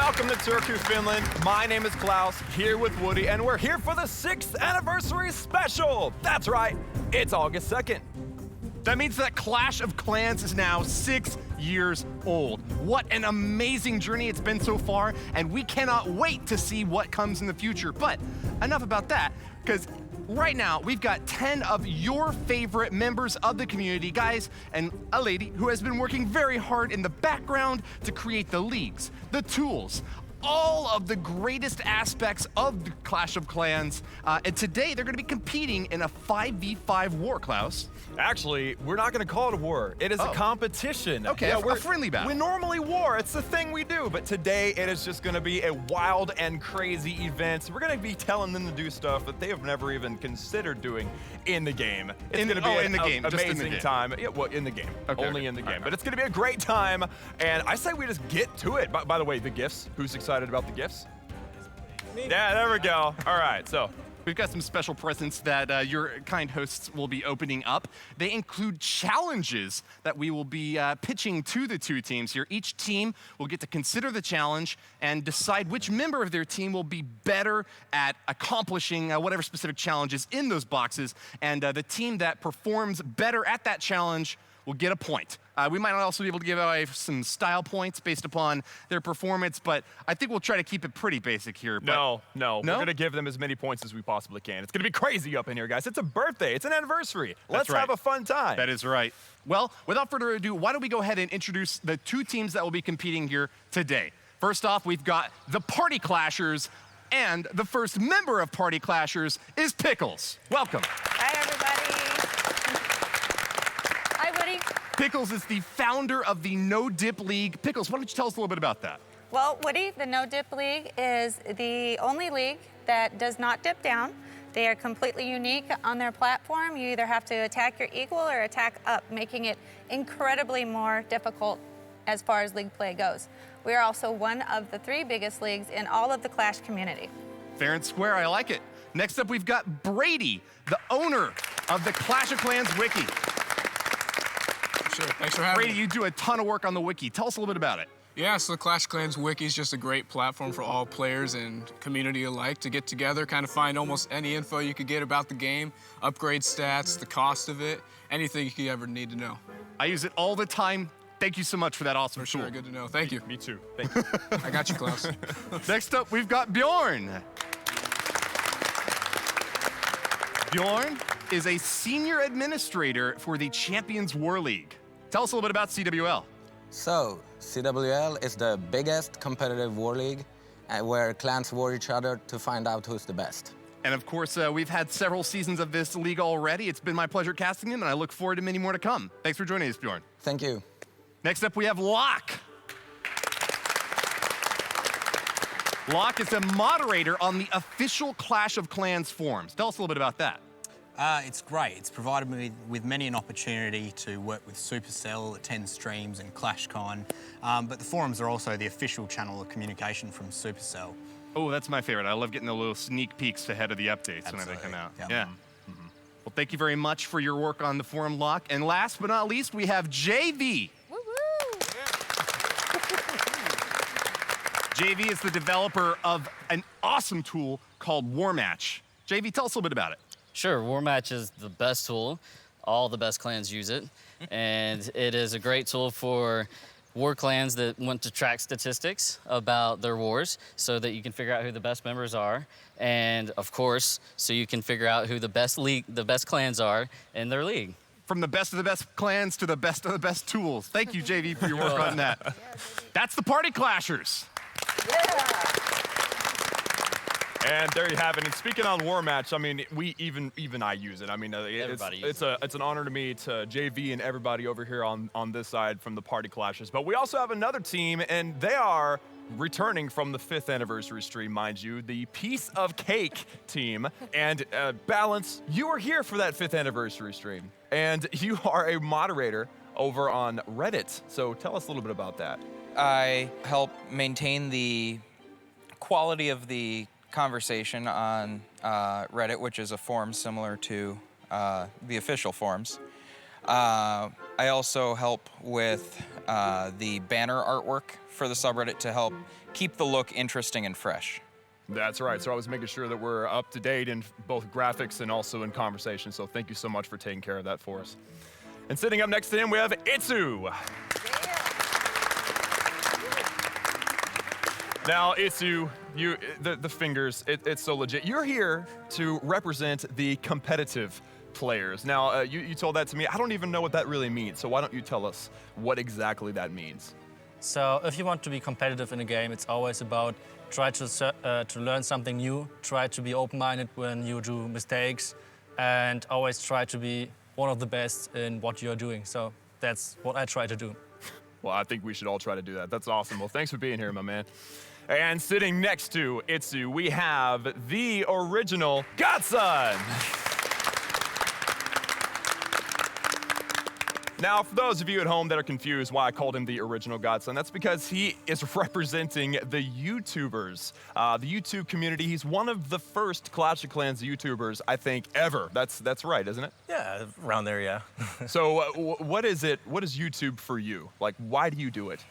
Welcome to Turku, Finland. My name is Klaus, here with Woody, and we're here for the 6th anniversary special. That's right, it's August 2nd. That means that Clash of Clans is now 6 years old. What an amazing journey it's been so far, and we cannot wait to see what comes in the future. But enough about that, because right now we've got 10 of your favorite members of the community, guys and a lady who has been working very hard in the background to create the leagues, the tools, all of the greatest aspects of the Clash of Clans. And today they're gonna be competing in a 5v5 war, Klaus. Actually, we're not going to call it a war. It is a competition. Okay, a friendly battle. We normally war. It's the thing we do. But today, it is just going to be a wild and crazy event. We're going to be telling them to do stuff that they have never even considered doing in the game. It's going to be in the game, just in the amazing game. time. Yeah, well, in the game. Okay, Only okay. in the game. All right. But it's going to be a great time. And I say we just get to it. By the way, the gifts. Who's excited about the gifts? Me. Yeah, there we go. All right, so. We've got some special presents that your kind hosts will be opening up. They include challenges that we will be pitching to the two teams here. Each team will get to consider the challenge and decide which member of their team will be better at accomplishing whatever specific challenge is in those boxes. And the team that performs better at that challenge will get a point. We might also be able to give away some style points based upon their performance, but I think we'll try to keep it pretty basic here. No? We're gonna give them as many points as we possibly can. It's gonna be crazy up in here, guys. It's a birthday, it's an anniversary. Let's have a fun time. That is right. Well, without further ado, why don't we go ahead and introduce the two teams that will be competing here today. First off, we've got the Party Clashers, and the first member of Party Clashers is Pickles. Welcome. Hi, everybody. Hi, Woody. Pickles is the founder of the No Dip League. Pickles, why don't you tell us a little bit about that? Well, Woody, the No Dip League is the only league that does not dip down. They are completely unique on their platform. You either have to attack your equal or attack up, making it incredibly more difficult as far as league play goes. We are also one of the 3 biggest leagues in all of the Clash community. Fair and square, I like it. Next up, we've got Brady, the owner of the Clash of Clans Wiki. Sure, thanks for having Brady, me. you do a ton of work on the wiki. Tell us a little bit about it. Yeah, so the Clash of Clans Wiki is just a great platform for all players and community alike to get together, kind of find almost any info you could get about the game, upgrade stats, the cost of it, anything you could ever need to know. I use it all the time. Thank you so much for that awesome For sure, tool. good to know. Thank you. Me too. Thank you. I got you, Klaus. Next up, we've got Bjorn. Bjorn is a senior administrator for the Champions War League. Tell us a little bit about CWL. So, CWL is the biggest competitive war league where clans war each other to find out who's the best. And of course, we've had several seasons of this league already. It's been my pleasure casting them, and I look forward to many more to come. Thanks for joining us, Bjorn. Thank you. Next up, we have Locke. Locke is a moderator on the official Clash of Clans forums. Tell us a little bit about that. It's great. It's provided me with many an opportunity to work with Supercell, attend streams and ClashCon, but the forums are also the official channel of communication from Supercell. Oh, that's my favorite. I love getting the little sneak peeks ahead of the updates whenever they come out. Yep. Yeah. Well, thank you very much for your work on the forum, Locke. And last but not least, we have JV. Woo-woo! JV is the developer of an awesome tool called War Match. JV, tell us a little bit about it. Sure, War Match is the best tool. All the best clans use it. And it is a great tool for war clans that want to track statistics about their wars so that you can figure out who the best members are. And of course, so you can figure out who the best clans are in their league. From the best of the best clans to the best of the best tools. Thank you, JV, for your work on that. That's the Party Clashers. And there you have it. And speaking on War Match, I mean, even I use it. I mean, Everybody it's an honor to me, to JV and everybody over here on this side from the Party Clashers. But we also have another team, and they are returning from the 5th anniversary stream, mind you, the Piece of Cake team. And Balance, you were here for that 5th anniversary stream, and you are a moderator over on Reddit. So tell us a little bit about that. I help maintain the quality of the conversation on Reddit, which is a forum similar to the official forums. I also help with the banner artwork for the subreddit to help keep the look interesting and fresh. That's right. So I was making sure that we're up to date in both graphics and also in conversation. So thank you so much for taking care of that for us. And sitting up next to him, we have Itsu. Now, Itsu, the fingers, it's so legit. You're here to represent the competitive players. Now, you told that to me. I don't even know what that really means. So why don't you tell us what exactly that means? So if you want to be competitive in a game, it's always about try to learn something new, try to be open-minded when you do mistakes, and always try to be one of the best in what you're doing. So that's what I try to do. Well, I think we should all try to do that. That's awesome. Well, thanks for being here, my man. And sitting next to Itsu, we have the original Godson. Now, for those of you at home that are confused why I called him the original Godson, that's because he is representing the YouTubers, the YouTube community. He's one of the first Clash of Clans YouTubers, I think, ever. That's right, isn't it? Yeah, around there, yeah. So what is YouTube for you? Like, why do you do it?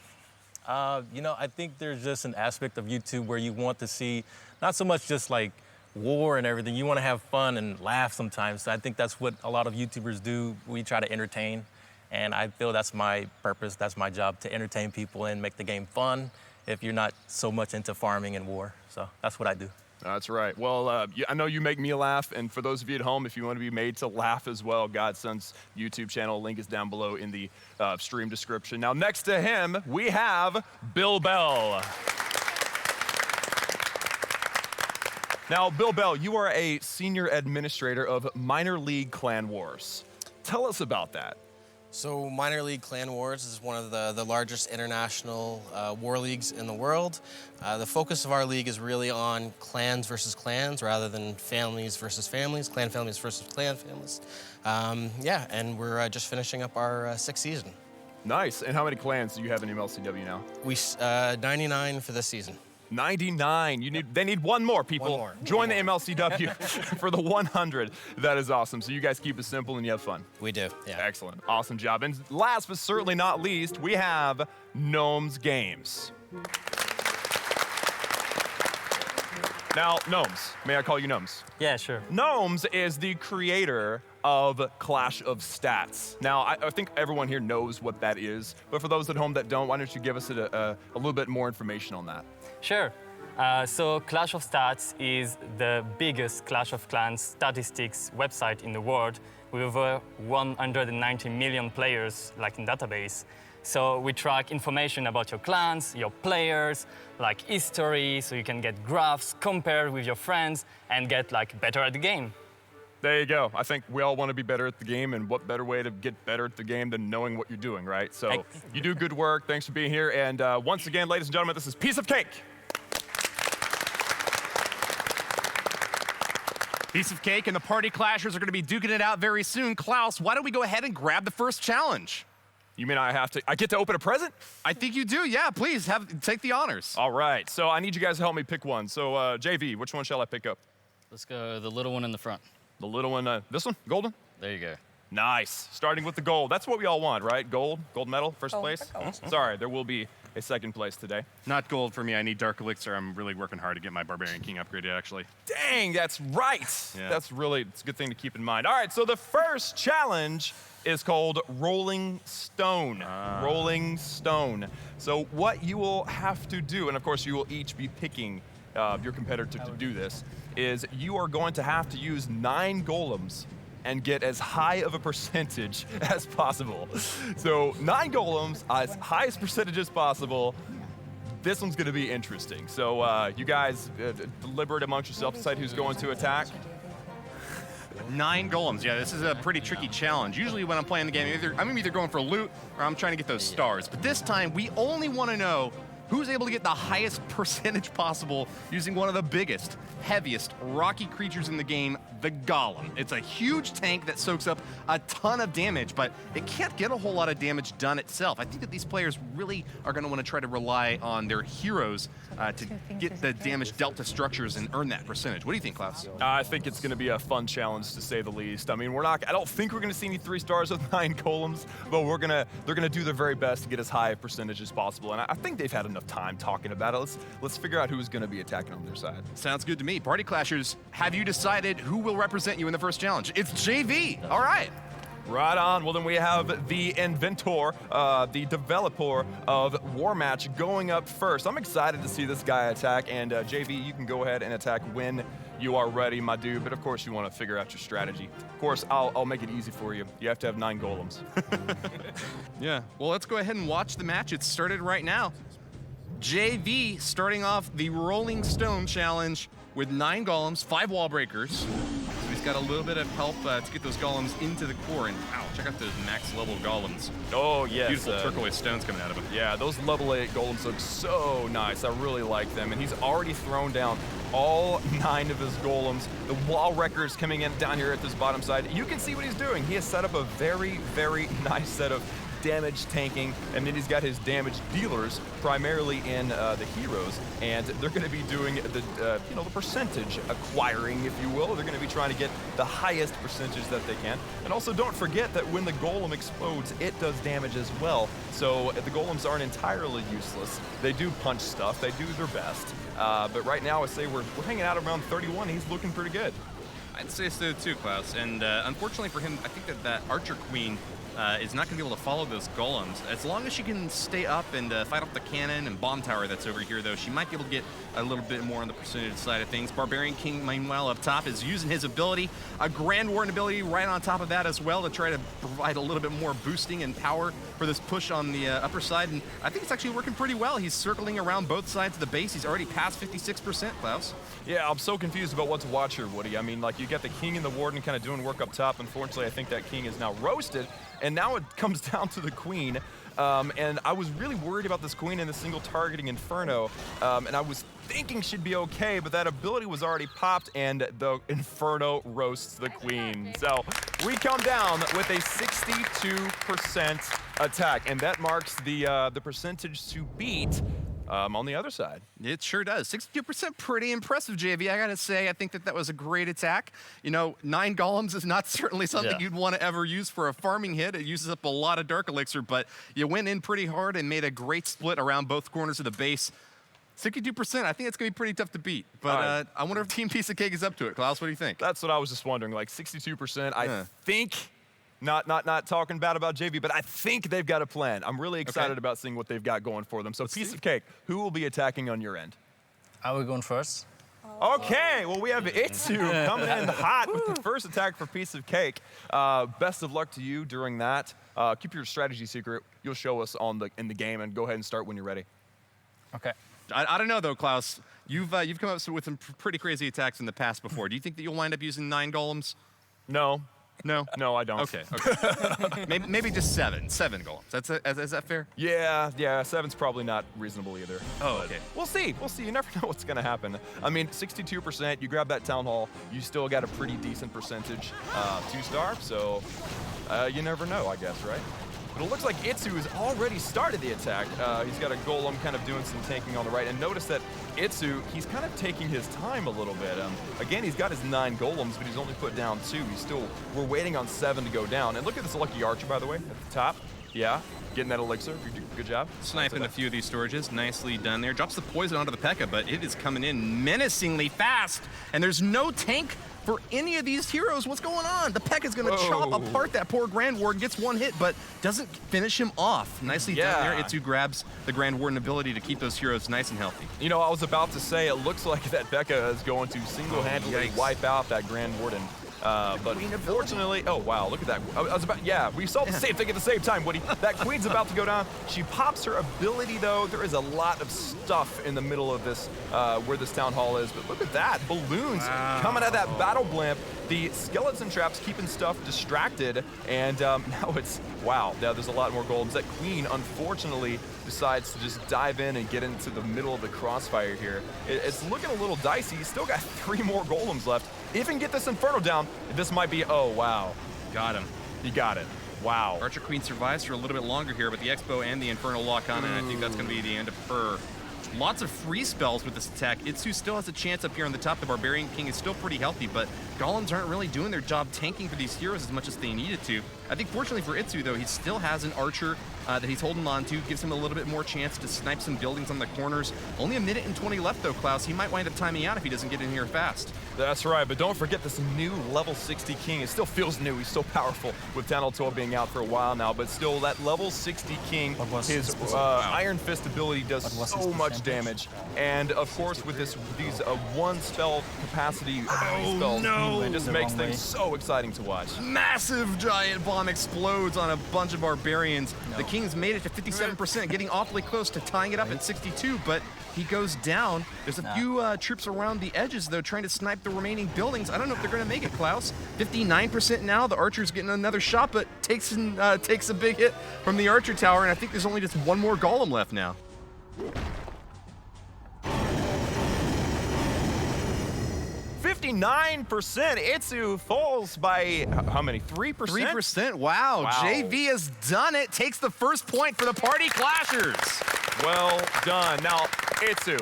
You know, I think there's just an aspect of YouTube where you want to see not so much just like war and everything. You want to have fun and laugh sometimes. So I think that's what a lot of YouTubers do. We try to entertain. And I feel that's my purpose, that's my job, to entertain people and make the game fun if you're not so much into farming and war. So that's what I do. That's right. Well, I know you make me laugh, and for those of you at home, if you want to be made to laugh as well, Godson's YouTube channel, link is down below in the stream description. Now, next to him, we have Bill Bell. Now, Bill Bell, you are a senior administrator of Minor League Clan Wars. Tell us about that. So Minor League Clan Wars is one of the largest international war leagues in the world. The focus of our league is really on clans versus clans rather than families versus families, clan families versus clan families. Yeah, and we're just finishing up our 6th season. Nice. And how many clans do you have in MLCW now? 99 for this season. 99. They need one more, people. One more. Join the MLCW for the 100. That is awesome. So you guys keep it simple and you have fun. We do, yeah. Excellent. Awesome job. And last but certainly not least, we have Gnomes Games. Now, Gnomes, may I call you Gnomes? Yeah, sure. Gnomes is the creator of Clash of Stats. Now, I think everyone here knows what that is, but for those at home that don't, why don't you give us a little bit more information on that? Sure. So Clash of Stats is the biggest Clash of Clans statistics website in the world with over 190 million players like in database. So we track information about your clans, your players, like history, so you can get graphs, compare with your friends, and get like better at the game. There you go. I think we all want to be better at the game, and what better way to get better at the game than knowing what you're doing, right? So you do good work. Thanks for being here. And once again, ladies and gentlemen, this is Piece of Cake. Piece of Cake and the Party Clashers are going to be duking it out very soon. Klaus, why don't we go ahead and grab the first challenge? You mean I get to open a present? I think you do, yeah. Please, take the honors. All right. So I need you guys to help me pick one. So JV, which one shall I pick up? Let's go the little one in the front. The little one, this one? Golden? There you go. Nice. Starting with the gold. That's what we all want, right? Gold medal, first place. Sorry, there will be a second place today. Not gold for me. I need Dark Elixir. I'm really working hard to get my Barbarian King upgraded, actually. Dang, that's right. Yeah. It's a good thing to keep in mind. All right, so the first challenge is called Rolling Stone. Rolling Stone. So what you will have to do, and of course you will each be picking your competitor to do this, is you are going to have to use 9 golems and get as high of a percentage as possible. So 9 golems, as high as percentage as possible. This one's gonna be interesting. So you guys deliberate amongst yourself, decide who's going to attack. 9 golems. Yeah, this is a pretty tricky challenge. Usually when I'm playing the game, I'm either going for loot or I'm trying to get those stars. But this time, we only want to know who's able to get the highest percentage possible using one of the biggest, heaviest, rocky creatures in the game, the Golem. It's a huge tank that soaks up a ton of damage, but it can't get a whole lot of damage done itself. I think that these players really are going to want to try to rely on their heroes to get the damage dealt to structures and earn that percentage. What do you think, Klaus? I think it's going to be a fun challenge, to say the least. I mean, I don't think we're going to see any 3 stars with 9 golems, but they're going to do their very best to get as high a percentage as possible. And I think they've had enough time talking about it. Let's figure out who's going to be attacking on their side. Sounds good to me. Party Clashers, have you decided who will represent you in the first challenge? It's JV. All right. Right on. Well, then we have the inventor, the developer of War Match going up first. I'm excited to see this guy attack, and JV, you can go ahead and attack when you are ready, my dude, but of course you want to figure out your strategy. Of course, I'll make it easy for you. You have to have 9 golems. Yeah, well, let's go ahead and watch the match. It's started right now. JV starting off the Rolling Stone Challenge with 9 golems, 5 wall breakers. So he's got a little bit of help to get those golems into the core. And wow, check out those max level golems. Oh, yes. Beautiful turquoise stones coming out of them. Yeah, those level 8 golems look so nice. I really like them. And he's already thrown down all 9 of his golems. The wall wreckers coming in down here at this bottom side. You can see what he's doing. He has set up a very, very nice set of damage tanking, and then he's got his damage dealers primarily in the heroes, and they're going to be doing the the percentage acquiring, if you will. They're going to be trying to get the highest percentage that they can. And also don't forget that when the golem explodes, it does damage as well. So the golems aren't entirely useless. They do punch stuff. They do their best. But right now, I say we're hanging out around 31. He's looking pretty good. I'd say so too, Klaus. And unfortunately for him, I think that Archer Queen is not going to be able to follow those golems. As long as she can stay up and fight off the cannon and bomb tower that's over here, though, she might be able to get a little bit more on the percentage side of things. Barbarian King, meanwhile, up top is using his ability, a Grand Warden ability right on top of that as well, to try to provide a little bit more boosting and power for this push on the upper side. And I think it's actually working pretty well. He's circling around both sides of the base. He's already past 56%, Klaus. Yeah, I'm so confused about what to watch here, Woody. I mean, like, you got the King and the Warden kind of doing work up top. Unfortunately, I think that King is now roasted, and now it comes down to the Queen. And I was really worried about this Queen in the single targeting Inferno, and I was thinking she'd be okay, but that ability was already popped, and the Inferno roasts the Queen. So we come down with a 62% attack, and that marks the percentage to beat on the other side. It sure does. 62%, pretty impressive, JV. I gotta say, I think that was a great attack. 9 golems is not certainly something you'd want to ever use for a farming hit. It uses up a lot of Dark Elixir, but you went in pretty hard and made a great split around both corners of the base. 62%, I think it's going to be pretty tough to beat. But I wonder if Team Piece of Cake is up to it. Klaus, what do you think? That's what I was just wondering. Like, 62%, I think... Not talking bad about JV, but I think they've got a plan. I'm really excited about seeing what they've got going for them. So, Piece of Cake, who will be attacking on your end? I will go first. Okay, well, we have Itsu coming in hot with the first attack for Piece of Cake. Best of luck to you during that. Keep your strategy secret. You'll show us in the game, and go ahead and start when you're ready. Okay. I don't know, though, Klaus. You've come up with some pretty crazy attacks in the past before. Do you think that you'll wind up using 9 golems? No. No? No, I don't. Okay. maybe just 7 golems. Is that fair? Yeah, 7's probably not reasonable either. Oh, okay. We'll see. You never know what's going to happen. I mean, 62%, you grab that Town Hall, you still got a pretty decent percentage 2-star, so you never know, I guess, right? But it looks like Itsu has already started the attack. He's got a golem kind of doing some tanking on the right. And notice that Itsu, he's kind of taking his time a little bit. Again, he's got his 9 golems, but he's only put down 2. We're waiting on 7 to go down. And look at this Lucky Archer, by the way, at the top. Yeah, getting that elixir. Good job. Sniping a few of these storages. Nicely done there. Drops the poison onto the Pekka, but it is coming in menacingly fast. And there's no tank for any of these heroes. What's going on? The Pekka's going to chop apart that poor Grand Warden, gets 1 hit, but doesn't finish him off. Nicely done there. Itsu grabs the Grand Warden ability to keep those heroes nice and healthy. I was about to say, it looks like that Pekka is going to single-handedly wipe out that Grand Warden. But unfortunately, oh wow, look at that. We saw the same thing at the same time, Woody. That Queen's about to go down. She pops her ability though. There is a lot of stuff in the middle of this, where this Town Hall is, but look at that. Balloons coming out of that battle blimp. The skeleton traps keeping stuff distracted, and now it's wow, now there's a lot more golems. That queen, unfortunately, decides to just dive in and get into the middle of the crossfire here. It's looking a little dicey. He's still got 3 more golems left. If he can get this Inferno down, this might be, oh, wow. Got him. He got it. Wow. Archer Queen survives for a little bit longer here, but the Expo and the Inferno lock on, and I think that's going to be the end of her. Lots of free spells with this attack. Itsu still has a chance up here on the top. The Barbarian King is still pretty healthy, but Golems aren't really doing their job tanking for these heroes as much as they needed to. I think fortunately for Itsu, though, he still has an Archer that he's holding on to, gives him a little bit more chance to snipe some buildings on the corners. Only 1 minute and 20 left, though, Klaus. He might wind up timing out if he doesn't get in here fast. That's right, but don't forget this new level 60 King. It still feels new. He's still powerful with Town Hall 12 being out for a while now, but still that level 60 King, his Iron Fist ability does so much damage. And of course, with these one spell capacity spells, it just makes things so exciting to watch. Massive giant bomb explodes on a bunch of Barbarians. The King's made it to 57%, getting awfully close to tying it up at 62, but he goes down. There's a few troops around the edges, though, trying to snipe the remaining buildings. I don't know if they're going to make it, Klaus. 59% now. The Archer's getting another shot, but takes a big hit from the Archer Tower, and I think there's only just 1 more Golem left now. 59%. Itsu falls by how many? 3%? 3%. Wow. JV has done it. Takes the first point for the Party Clashers. Well done. Now, Itsu,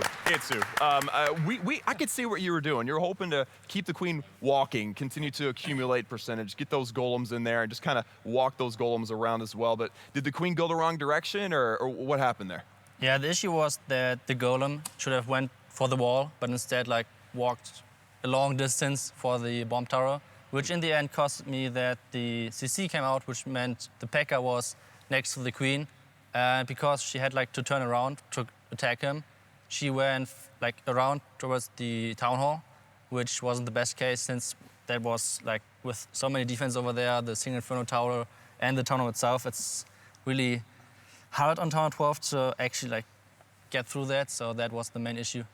I could see what you were doing. You're hoping to keep the queen walking, continue to accumulate percentage, get those golems in there, and just kind of walk those golems around as well. But did the queen go the wrong direction, or what happened there? Yeah, the issue was that the golem should have went for the wall, but instead like walked a long distance for the bomb tower, which in the end cost me that the CC came out, which meant the Pekka was next to the queen. And because she had like to turn around to attack him, she went like around towards the town hall, which wasn't the best case since that was like with so many defense over there, the single Inferno tower and the town hall itself. It's really hard on town 12 to actually like get through that. So that was the main issue.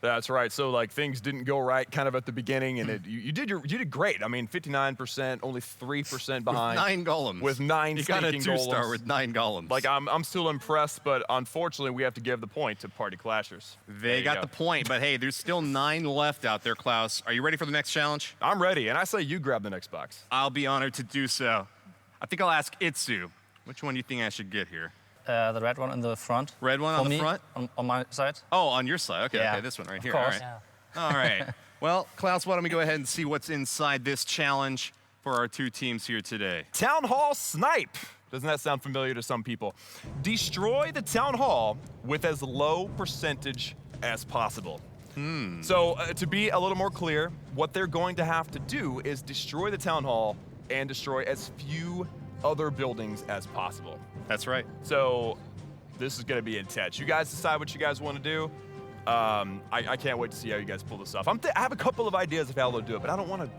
That's right. So like things didn't go right kind of at the beginning, and you did great. I mean, 59%, only 3% behind. With 9 golems. With 9 you got a stinking golems. 2-star with 9 golems. Like I'm still impressed, but unfortunately we have to give the point to Party Clashers. They got the point, but hey, there's still 9 left out there, Klaus. Are you ready for the next challenge? I'm ready, and I say you grab the next box. I'll be honored to do so. I think I'll ask Itsu. Which one do you think I should get here? The red one in the front. Red one on the front? On my side. Oh, on your side. Okay, yeah. okay, this one right here. Of course. All right. All right. Well, Klaus, why don't we go ahead and see what's inside this challenge for our 2 teams here today. Town Hall Snipe. Doesn't that sound familiar to some people? Destroy the Town Hall with as low percentage as possible. So to be a little more clear, what they're going to have to do is destroy the Town Hall and destroy as few other buildings as possible. That's right. So this is going to be intense. You guys decide what you guys want to do. I can't wait to see how you guys pull this off. I have a couple of ideas of how they'll do it, but I don't want to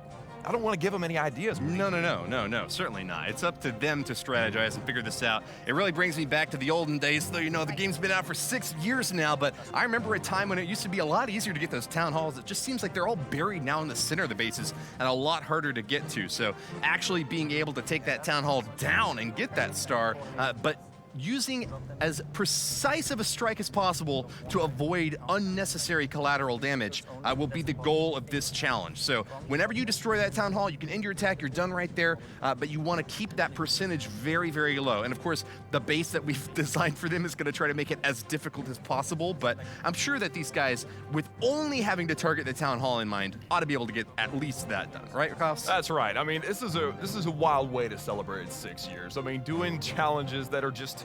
give them any ideas. No, certainly not. It's up to them to strategize and figure this out. It really brings me back to the olden days, though, you know, the game's been out for 6 years now, but I remember a time when it used to be a lot easier to get those town halls. It just seems like they're all buried now in the center of the bases and a lot harder to get to. So actually being able to take that town hall down and get that star, but using as precise of a strike as possible to avoid unnecessary collateral damage will be the goal of this challenge. So whenever you destroy that town hall, you can end your attack, you're done right there, but you want to keep that percentage very, very low. And of course, the base that we've designed for them is going to try to make it as difficult as possible, but I'm sure that these guys, with only having to target the town hall in mind, ought to be able to get at least that done, right, Klaus? That's right. I mean, this is a wild way to celebrate 6 years. I mean, doing challenges that are just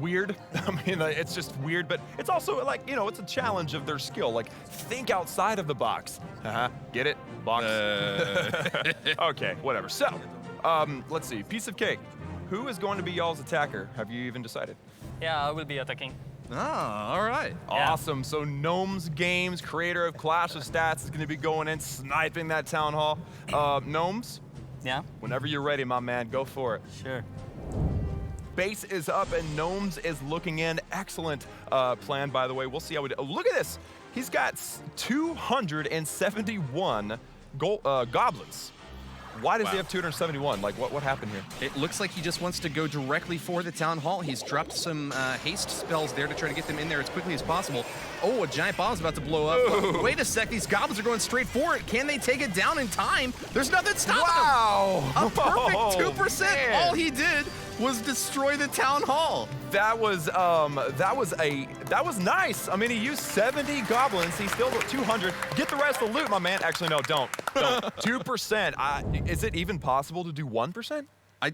weird. I mean, it's just weird, but it's also like, you know, it's a challenge of their skill. Like, think outside of the box. Get it? Box. Okay, whatever. So, let's see. Piece of cake. Who is going to be y'all's attacker? Have you even decided? Yeah, I will be attacking. Ah, all right. Awesome. So Gnomes Games, creator of Clash of Stats, is going to be going in, sniping that town hall. Gnomes? Yeah? Whenever you're ready, my man, go for it. Sure. Base is up and Gnomes is looking in. Excellent plan, by the way. We'll see how we do. Oh, look at this. He's got 271 goblins. Why does he have 271? Like, what happened here? It looks like he just wants to go directly for the Town Hall. He's dropped some haste spells there to try to get them in there as quickly as possible. Oh, a giant bomb's about to blow up. Wait a sec, these goblins are going straight for it. Can they take it down in time? There's nothing stopping them. A perfect 2%. Man. All he did was destroy the Town Hall. That was nice. I mean, he used 70 goblins. He still got 200. Get the rest of the loot, my man. Actually, no, don't. 2%. Is it even possible to do 1%?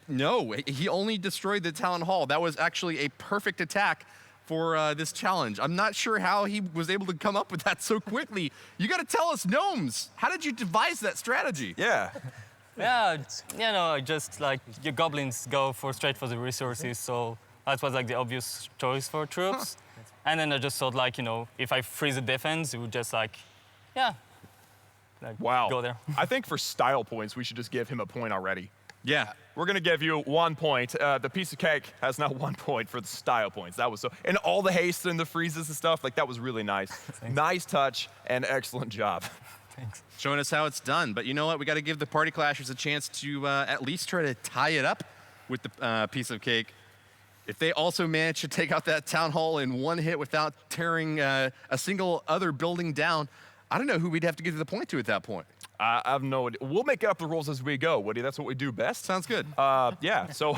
No, he only destroyed the Town Hall. That was actually a perfect attack for this challenge. I'm not sure how he was able to come up with that so quickly. You got to tell us, Gnomes, how did you devise that strategy? Yeah. Yeah, just like your goblins go straight for the resources, so that was like the obvious choice for troops. And then I just thought like, if I freeze the defense, it would just like go there. I think for style points, we should just give him a point already. Yeah. We're going to give you 1 point. The piece of cake has now 1 point for the style points. That was so, and all the haste and the freezes and stuff, like that was really nice. Nice touch and excellent job. Thanks. Showing us how it's done. But you know what? We got to give the Party Clashers a chance to at least try to tie it up with the piece of cake. If they also manage to take out that Town Hall in one hit without tearing a single other building down, I don't know who we'd have to give the point to at that point. I have no idea. We'll make up the rules as we go, Woody. That's what we do best. Sounds good. Yeah, so,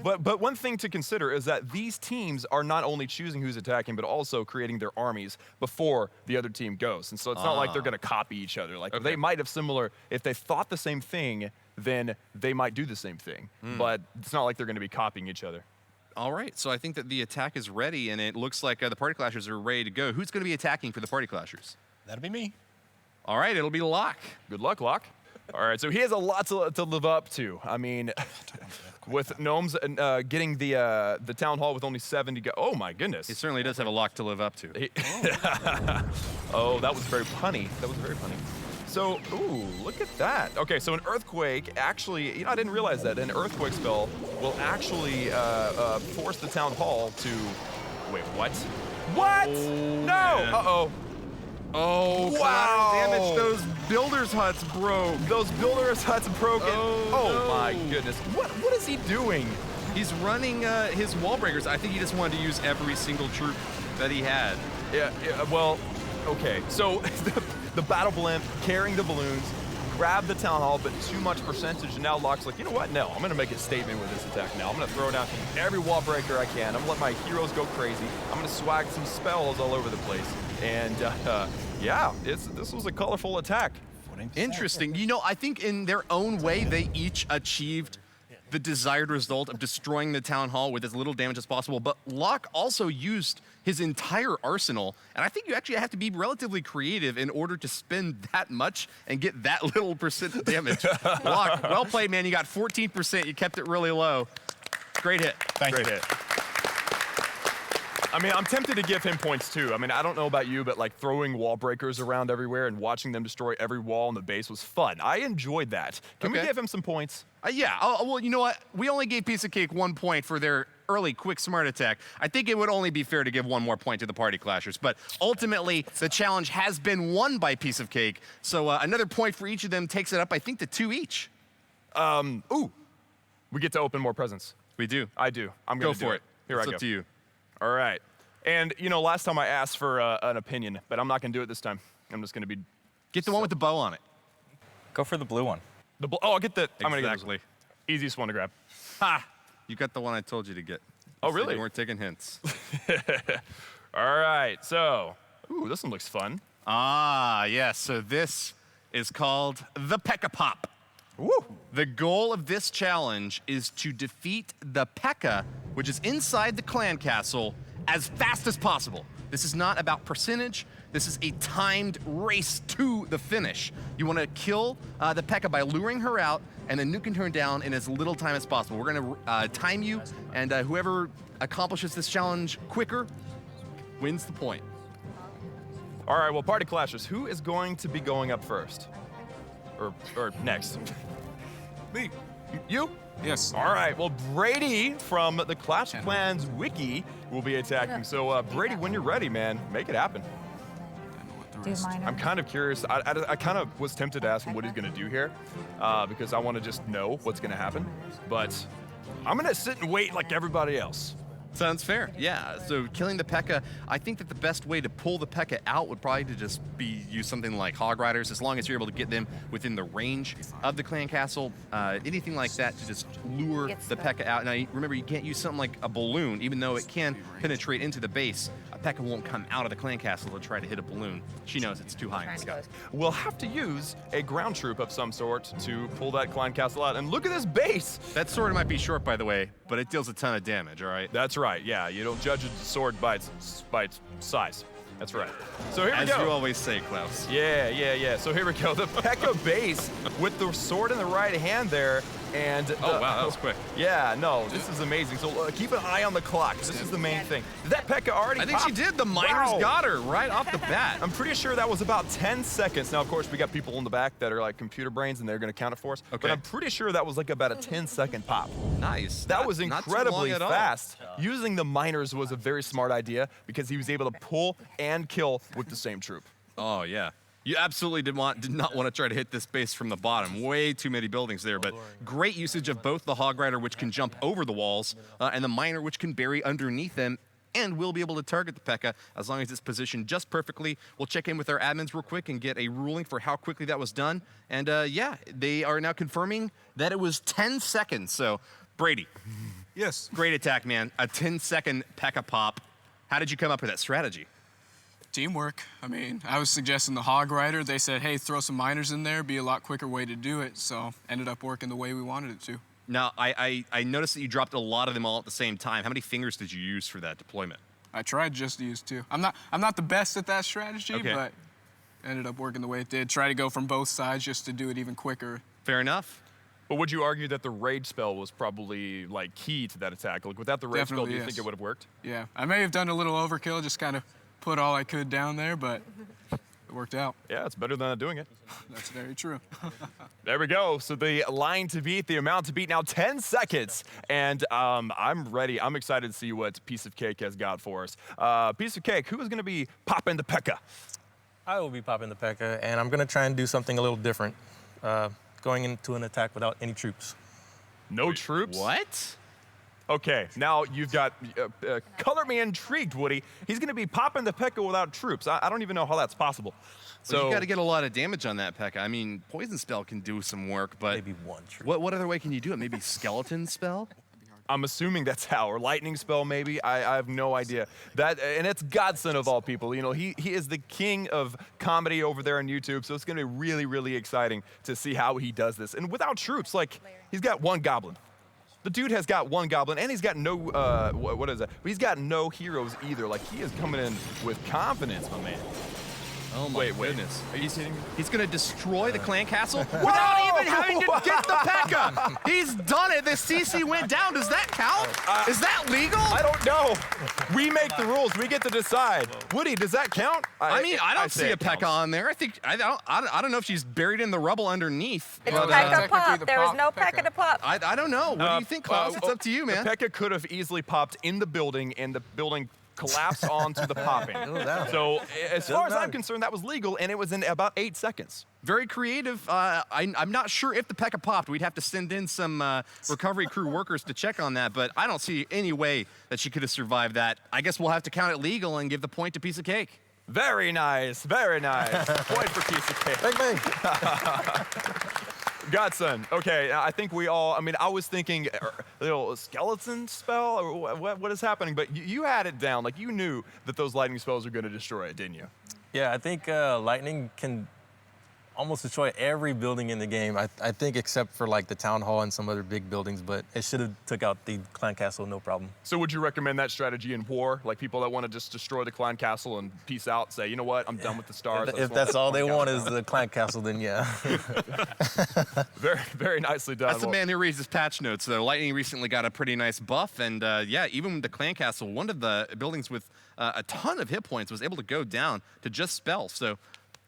but one thing to consider is that these teams are not only choosing who's attacking, but also creating their armies before the other team goes. And so it's not like they're going to copy each other. Like they might have similar, if they thought the same thing, then they might do the same thing. But it's not like they're going to be copying each other. All right, so I think that the attack is ready, and it looks like the Party Clashers are ready to go. Who's going to be attacking for the Party Clashers? That'll be me. All right, it'll be Locke. Good luck, Locke. All right, so he has a lot to live up to. I mean, with Gnomes getting the Town Hall with only 70 oh my goodness. He certainly does have a lot to live up to. Oh, that was very punny. That was very punny. So, ooh, look at that. Okay, so an Earthquake actually, I didn't realize that. An Earthquake spell will actually force the Town Hall to, wait, what? What? No! Man. Uh-oh. Oh, wow. collateral damage. Those builders' huts broke. Those builders' huts broken. Oh, no. My goodness. What is he doing? He's running his wall breakers. I think he just wanted to use every single troop that he had. Yeah, well, okay. So the battle blimp carrying the balloons, grab the Town Hall, but too much percentage, and now Locke's like, you know what? No, I'm gonna make a statement with this attack now. I'm gonna throw down every wall breaker I can. I'm gonna let my heroes go crazy. I'm gonna swag some spells all over the place. And yeah, this was a colorful attack. Interesting. I think in their own way, they each achieved the desired result of destroying the Town Hall with as little damage as possible. But Locke also used his entire arsenal. And I think you actually have to be relatively creative in order to spend that much and get that little percent damage. Locke, well played, man. You got 14%. You kept it really low. Great hit. Great hit. I mean, I'm tempted to give him points too. I mean, I don't know about you, but like throwing wall breakers around everywhere and watching them destroy every wall in the base was fun. I enjoyed that. Can we give him some points? Yeah. Well, you know what? We only gave Piece of Cake 1 point for their early, quick, smart attack. I think it would only be fair to give 1 more point to the Party Clashers. But ultimately, the challenge has been won by Piece of Cake. So another point for each of them takes it up, I think, to 2 each. Ooh. We get to open more presents. We do. I do. I'm going to go for it. Here it's I go. up to you. All right. And, last time I asked for an opinion, but I'm not going to do it this time. I'm just going to be... Get the one with the bow on it. Go for the blue one. I'll get the... I'm going to Exactly. Easiest one to grab. Ha! You got the one I told you to get. Oh, really? You weren't taking hints. All right. So, ooh, this one looks fun. Yes. So this is called the Pekka Pop. Woo! The goal of this challenge is to defeat the Pekka, which is inside the clan castle, as fast as possible. This is not about percentage. This is a timed race to the finish. You want to kill the Pekka by luring her out and then nuking her down in as little time as possible. We're going to time you, and whoever accomplishes this challenge quicker wins the point. All right, well, Party Clashers, who is going to be going up first? Or next? Me. You? Yes. All right, well, Brady from the Clash of Clans wiki will be attacking. So, Brady, when you're ready, man, make it happen. do minor. I'm kind of curious. I kind of was tempted to ask him what he's going to do here because I want to just know what's going to happen. But I'm going to sit and wait like everybody else. Sounds fair. Yeah. So killing the Pekka, I think that the best way to pull the Pekka out would probably to just be use something like Hog Riders, as long as you're able to get them within the range of the clan castle. Anything like that to just lure the Pekka out. Now remember, you can't use something like a balloon, even though it can penetrate into the base. A Pekka won't come out of the clan castle to try to hit a balloon. She knows it's too high in the sky. We'll have to use a ground troop of some sort to pull that clan castle out. And look at this base. That sword might be short, by the way, but it deals a ton of damage. All right. That's right. Yeah, you don't judge a sword by its size. That's right. So here we go. As you always say, Klaus. Yeah. So here we go. The Pekka base with the sword in the right hand there. And oh, wow, that was quick. Yeah, no, this is amazing. So keep an eye on the clock. This is the main thing. Did that Pekka already I think pop? she did. The miners got her right off the bat. I'm pretty sure that was about 10 seconds. Now, of course, we got people in the back that are like computer brains, and they're going to count it for us. Okay. But I'm pretty sure that was like about a 10-second pop. Nice. That was incredibly not too long at all. fast. Using the miners was a very smart idea because he was able to pull and kill with the same troop. Oh, yeah. You absolutely did not want to try to hit this base from the bottom. Way too many buildings there, but great usage of both the Hog Rider, which can jump over the walls, and the Miner, which can bury underneath them, and will be able to target the Pekka as long as it's positioned just perfectly. We'll check in with our admins real quick and get a ruling for how quickly that was done. And yeah, they are now confirming that it was 10 seconds. So, Brady. Yes. Great attack, man. A 10-second Pekka pop. How did you come up with that strategy? Teamwork. I mean, I was suggesting the Hog Rider. They said, hey, throw some miners in there, be a lot quicker way to do it. So ended up working the way we wanted it to. Now, I noticed that you dropped a lot of them all at the same time. How many fingers did you use for that deployment? I tried just to use 2. I'm not the best at that strategy, but ended up working the way it did. Try to go from both sides just to do it even quicker. Fair enough. But would you argue that the rage spell was probably like key to that attack? Like without the rage spell, do you think it would have worked? Yeah, I may have done a little overkill, just kind of put all I could down there, but it worked out. Yeah, it's better than not doing it. That's very true. There we go. So the line to beat, the amount to beat, now 10 seconds. And I'm ready. I'm excited to see what Piece of Cake has got for us. Piece of Cake, who is going to be popping the Pekka? I will be popping the Pekka, and I'm going to try and do something a little different. Going into an attack without any troops. No troops? What? Okay, now you've got, color me intrigued, Woody. He's going to be popping the Pekka without troops. I don't even know how that's possible. So you got to get a lot of damage on that Pekka. I mean, Poison Spell can do some work, but maybe one troop. What other way can you do it? Maybe Skeleton Spell? I'm assuming that's how, or Lightning Spell maybe. I have no idea. And it's Godson of all people. You know, he is the king of comedy over there on YouTube, so it's going to be really, really exciting to see how he does this. And without troops, like, he's got one goblin. The dude has got one goblin, and he's got no, what is that? He's got no heroes either. Like, he is coming in with confidence, my man. Oh my goodness. Are you kidding me? He's going to destroy the clan castle without even having to get the Pekka. He's done it. The CC went down. Does that count? Is that legal? I don't know. We make the rules. We get to decide. Woody, does that count? I mean, I don't see a Pekka counts. on there. I don't know if she's buried in the rubble underneath. It's but, Pekka pop. There was no Pekka to pop. I don't know. What do you think, Klaus? It's up to you, man. The Pekka could have easily popped in the building, and the building collapsed onto the popping. So as far as I'm concerned, that was legal, and it was in about 8 seconds. Very creative. I'm not sure if the Pekka popped. We'd have to send in some recovery crew workers to check on that, but I don't see any way that she could have survived that. I guess we'll have to count it legal and give the point to Piece of Cake. Very nice. Very nice. Point for Piece of Cake. Bang, bang. Godson. Okay, I think we all, I mean, I was thinking little skeleton spell, or what is happening? But you had it down. Like, you knew that those lightning spells were going to destroy it, didn't you? Yeah, I think lightning can almost destroy every building in the game. I think except for like the town hall and some other big buildings, but it should have took out the clan castle, no problem. So would you recommend that strategy in war? Like people that want to just destroy the clan castle and peace out, say, you know what, I'm done with the stars. If that's all they want is the clan castle, then yeah. Very, very nicely done. That's the man who reads his patch notes, though. Lightning recently got a pretty nice buff, and yeah, even the clan castle, one of the buildings with a ton of hit points was able to go down to just spell. So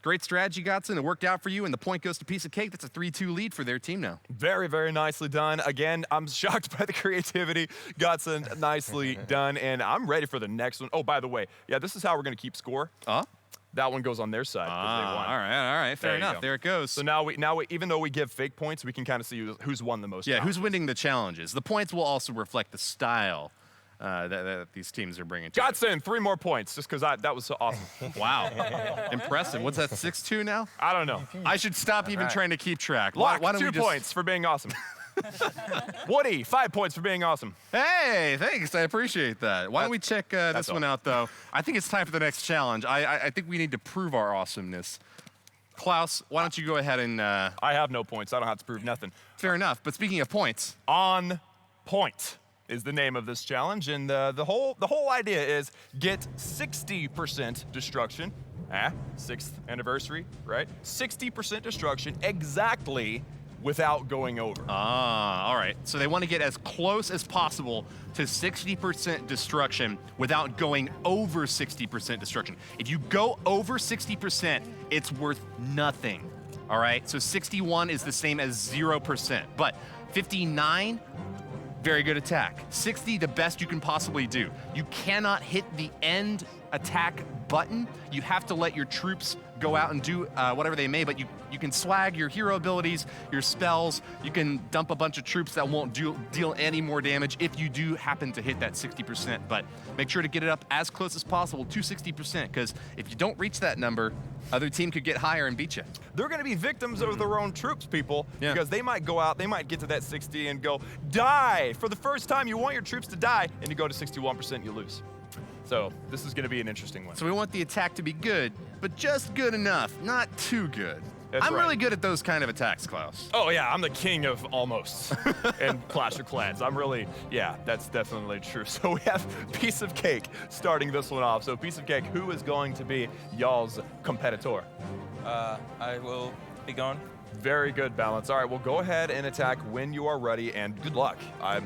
great strategy, Godson. It worked out for you, and the point goes to Piece of Cake. That's a 3-2 lead for their team now. Very, very nicely done. Again, I'm shocked by the creativity. Godson, nicely done, and I'm ready for the next one. Oh, by the way, yeah, this is how we're going to keep score. that one goes on their side because they won. All right, fair There you enough. go. There it goes. So now we, even though we give fake points, we can kind of see who's won the most. Yeah, challenges. who's winning the challenges? The points will also reflect the style that these teams are bringing to it. Godson, 3 more points, just because that was so awesome. Wow. Impressive. What's that, 6-2 now? I don't know. I should stop even trying to keep track. Lock, Why don't 2 we just... points for being awesome. Woody, 5 points for being awesome. Hey, thanks. I appreciate that. Why don't we check this one out, though? I think it's time for the next challenge. I think we need to prove our awesomeness. Klaus, why don't you go ahead and... I have no points. I don't have to prove nothing. Fair enough. But speaking of points... On point is the name of this challenge, and the whole idea is get 60% destruction. 6th anniversary, right? 60% destruction exactly without going over. All right. So they want to get as close as possible to 60% destruction without going over 60% destruction. If you go over 60%, it's worth nothing. All right? So 61 is the same as 0%. But 59, very good attack. 60, the best you can possibly do. You cannot hit the end attack button. You have to let your troops go out and do whatever they may, but you can swag your hero abilities, your spells. You can dump a bunch of troops that won't deal any more damage if you do happen to hit that 60%. But make sure to get it up as close as possible to 60%, because if you don't reach that number, other team could get higher and beat you. They're going to be victims of their own troops, people, because they might go out, they might get to that 60 and go, die! For the first time, you want your troops to die, and you go to 61%, you lose. So this is going to be an interesting one. So we want the attack to be good, but just good enough, not too good. That's I'm right. really good at those kind of attacks, Klaus. Oh yeah, I'm the king of almost in Clash of Clans. I'm really, yeah, that's definitely true. So we have Piece of Cake starting this one off. So Piece of Cake, who is going to be y'all's competitor? I will be going. Very good balance. All right, well go ahead and attack when you are ready, and good luck. I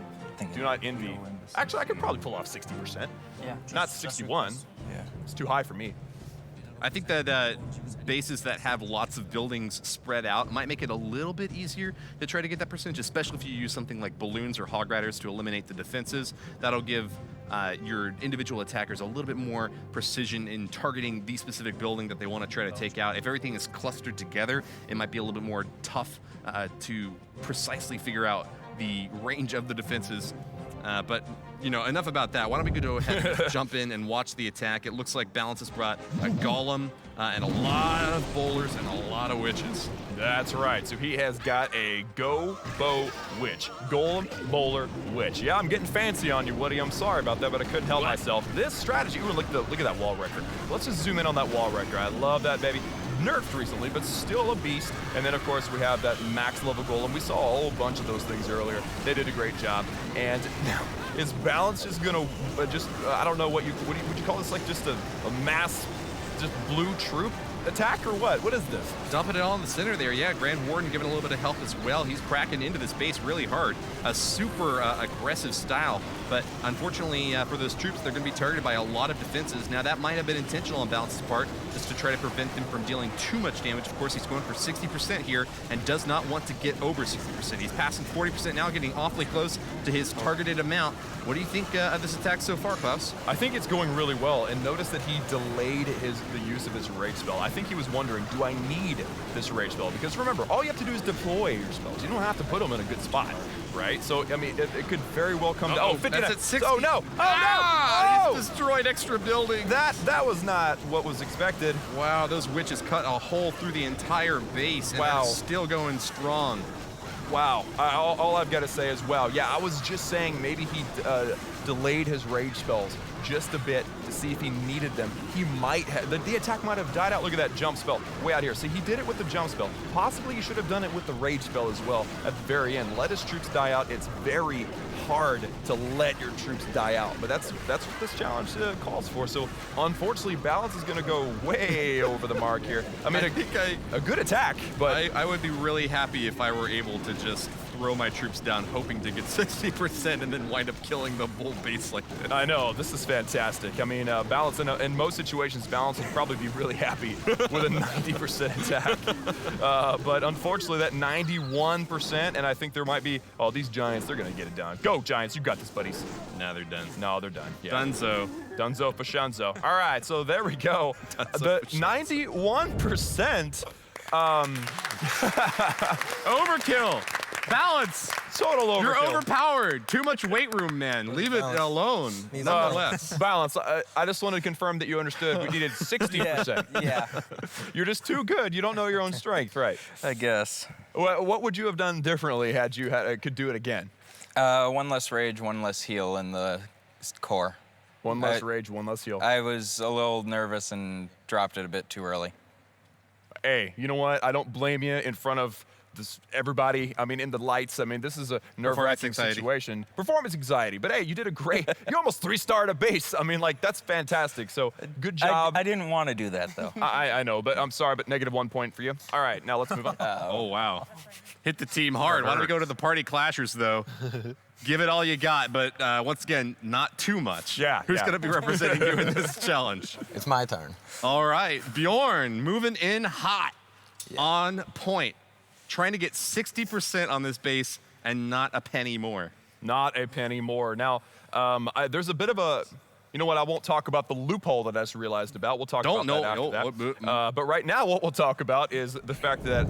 do not envy. Actually, I could probably pull off 60%. Yeah. Not 61. Yeah. It's too high for me. I think that bases that have lots of buildings spread out might make it a little bit easier to try to get that percentage, especially if you use something like balloons or hog riders to eliminate the defenses. That'll give your individual attackers a little bit more precision in targeting the specific building that they want to try to take out. If everything is clustered together, it might be a little bit more tough to precisely figure out the range of the defenses. But, you know, enough about that. Why don't we go ahead and jump in and watch the attack? It looks like Balance has brought a golem and a lot of bowlers and a lot of witches. That's right. So he has got a Go Bow Witch. Golem, Bowler, Witch. Yeah, I'm getting fancy on you, Woody. I'm sorry about that, but I couldn't help myself. This strategy, ooh, look at that wall wrecker. Let's just zoom in on that wall wrecker. I love that, baby. Nerfed recently, but still a beast. And then, of course, we have that max level golem. We saw a whole bunch of those things earlier. They did a great job. And now, is Balance just gonna I don't know would you call this, like just a mass, just blue troop attack or what? What is this? Dumping it all in the center there. Yeah, Grand Warden giving a little bit of help as well. He's cracking into this base really hard. A super aggressive style, but unfortunately for those troops, they're going to be targeted by a lot of defenses. Now, that might have been intentional on Balance's part, just to try to prevent them from dealing too much damage. Of course, he's going for 60% here and does not want to get over 60%. He's passing 40% now, getting awfully close to his targeted amount. What do you think of this attack so far, Klaus? I think it's going really well, and notice that he delayed the use of his rage spell. I think he was wondering, do I need this rage spell? Because remember, all you have to do is deploy your spells. You don't have to put them in a good spot, right? So, I mean, it could very well come to... 59. That's at 60. Oh, no! Oh, no! He's destroyed extra buildings. That was not what was expected. Wow, those witches cut a hole through the entire base, and wow. it's still going strong. Wow. All I've got to say is wow. Yeah, I was just saying maybe he delayed his rage spells just a bit to see if he needed them. He might have, the attack might have died out. Look at that jump spell way out here. See, he did it with the jump spell. Possibly he should have done it with the rage spell as well at the very end. Let his troops die out. It's very hard to let your troops die out, but that's what this challenge calls for. So unfortunately, Balance is going to go way over the mark here. I mean, a good attack, but I would be really happy if I were able to just throw my troops down hoping to get 60% and then wind up killing the bull base like this. I know, this is fantastic. I mean, Balance, in most situations, Balance would probably be really happy with a 90% attack. But unfortunately, that 91%, and I think there might be, oh, these Giants, they're going to get it done. Go, Giants, you got this, buddies. Now they're done. No, they're done. Yeah. Dunzo. Dunzo Fashanzo. All right, so there we go. The 91%. Overkill. Balance. Total overkill. You're overpowered. Too much weight room, man. Leave it alone. Nonetheless. Balance. I just wanted to confirm that you understood we needed 60%. Yeah. You're just too good. You don't know your own strength, right? I guess. What would you have done differently had you could do it again? One less rage, one less heal in the core. One less rage, one less heal. I was a little nervous and dropped it a bit too early. Hey, you know what? I don't blame you in front of everybody. I mean, in the lights. I mean, this is a nerve-wracking situation. Performance anxiety. But hey, you did a great. You almost 3-starred a base. I mean, like, that's fantastic. So good job. I didn't want to do that though. I know, but I'm sorry, but -1 point for you. All right, now let's move on. Oh wow, hit the team hard. Why don't we go to the party clashers though? Give it all you got, but once again, not too much. Yeah. Who's going to be representing you in this challenge? It's my turn. All right, Bjorn, moving in hot, on point, trying to get 60% on this base and not a penny more. Not a penny more. Now, there's a bit of a. You know what? I won't talk about the loophole that I just realized about. We'll talk about that after that. But right now, what we'll talk about is the fact that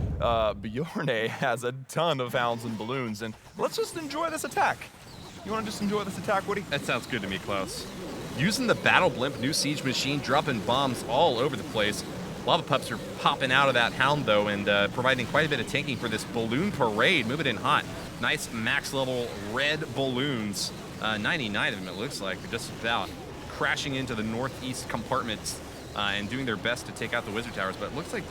Bjorn has a ton of hounds and balloons, and let's just enjoy this attack. You want to just enjoy this attack, Woody? That sounds good to me, Klaus. Using the Battle Blimp new siege machine, dropping bombs all over the place. Lava Pups are popping out of that hound, though, and providing quite a bit of tanking for this balloon parade. Moving in hot. Nice max-level red balloons. 99 of them, it looks like. They're just about crashing into the northeast compartments and doing their best to take out the wizard towers, but it looks like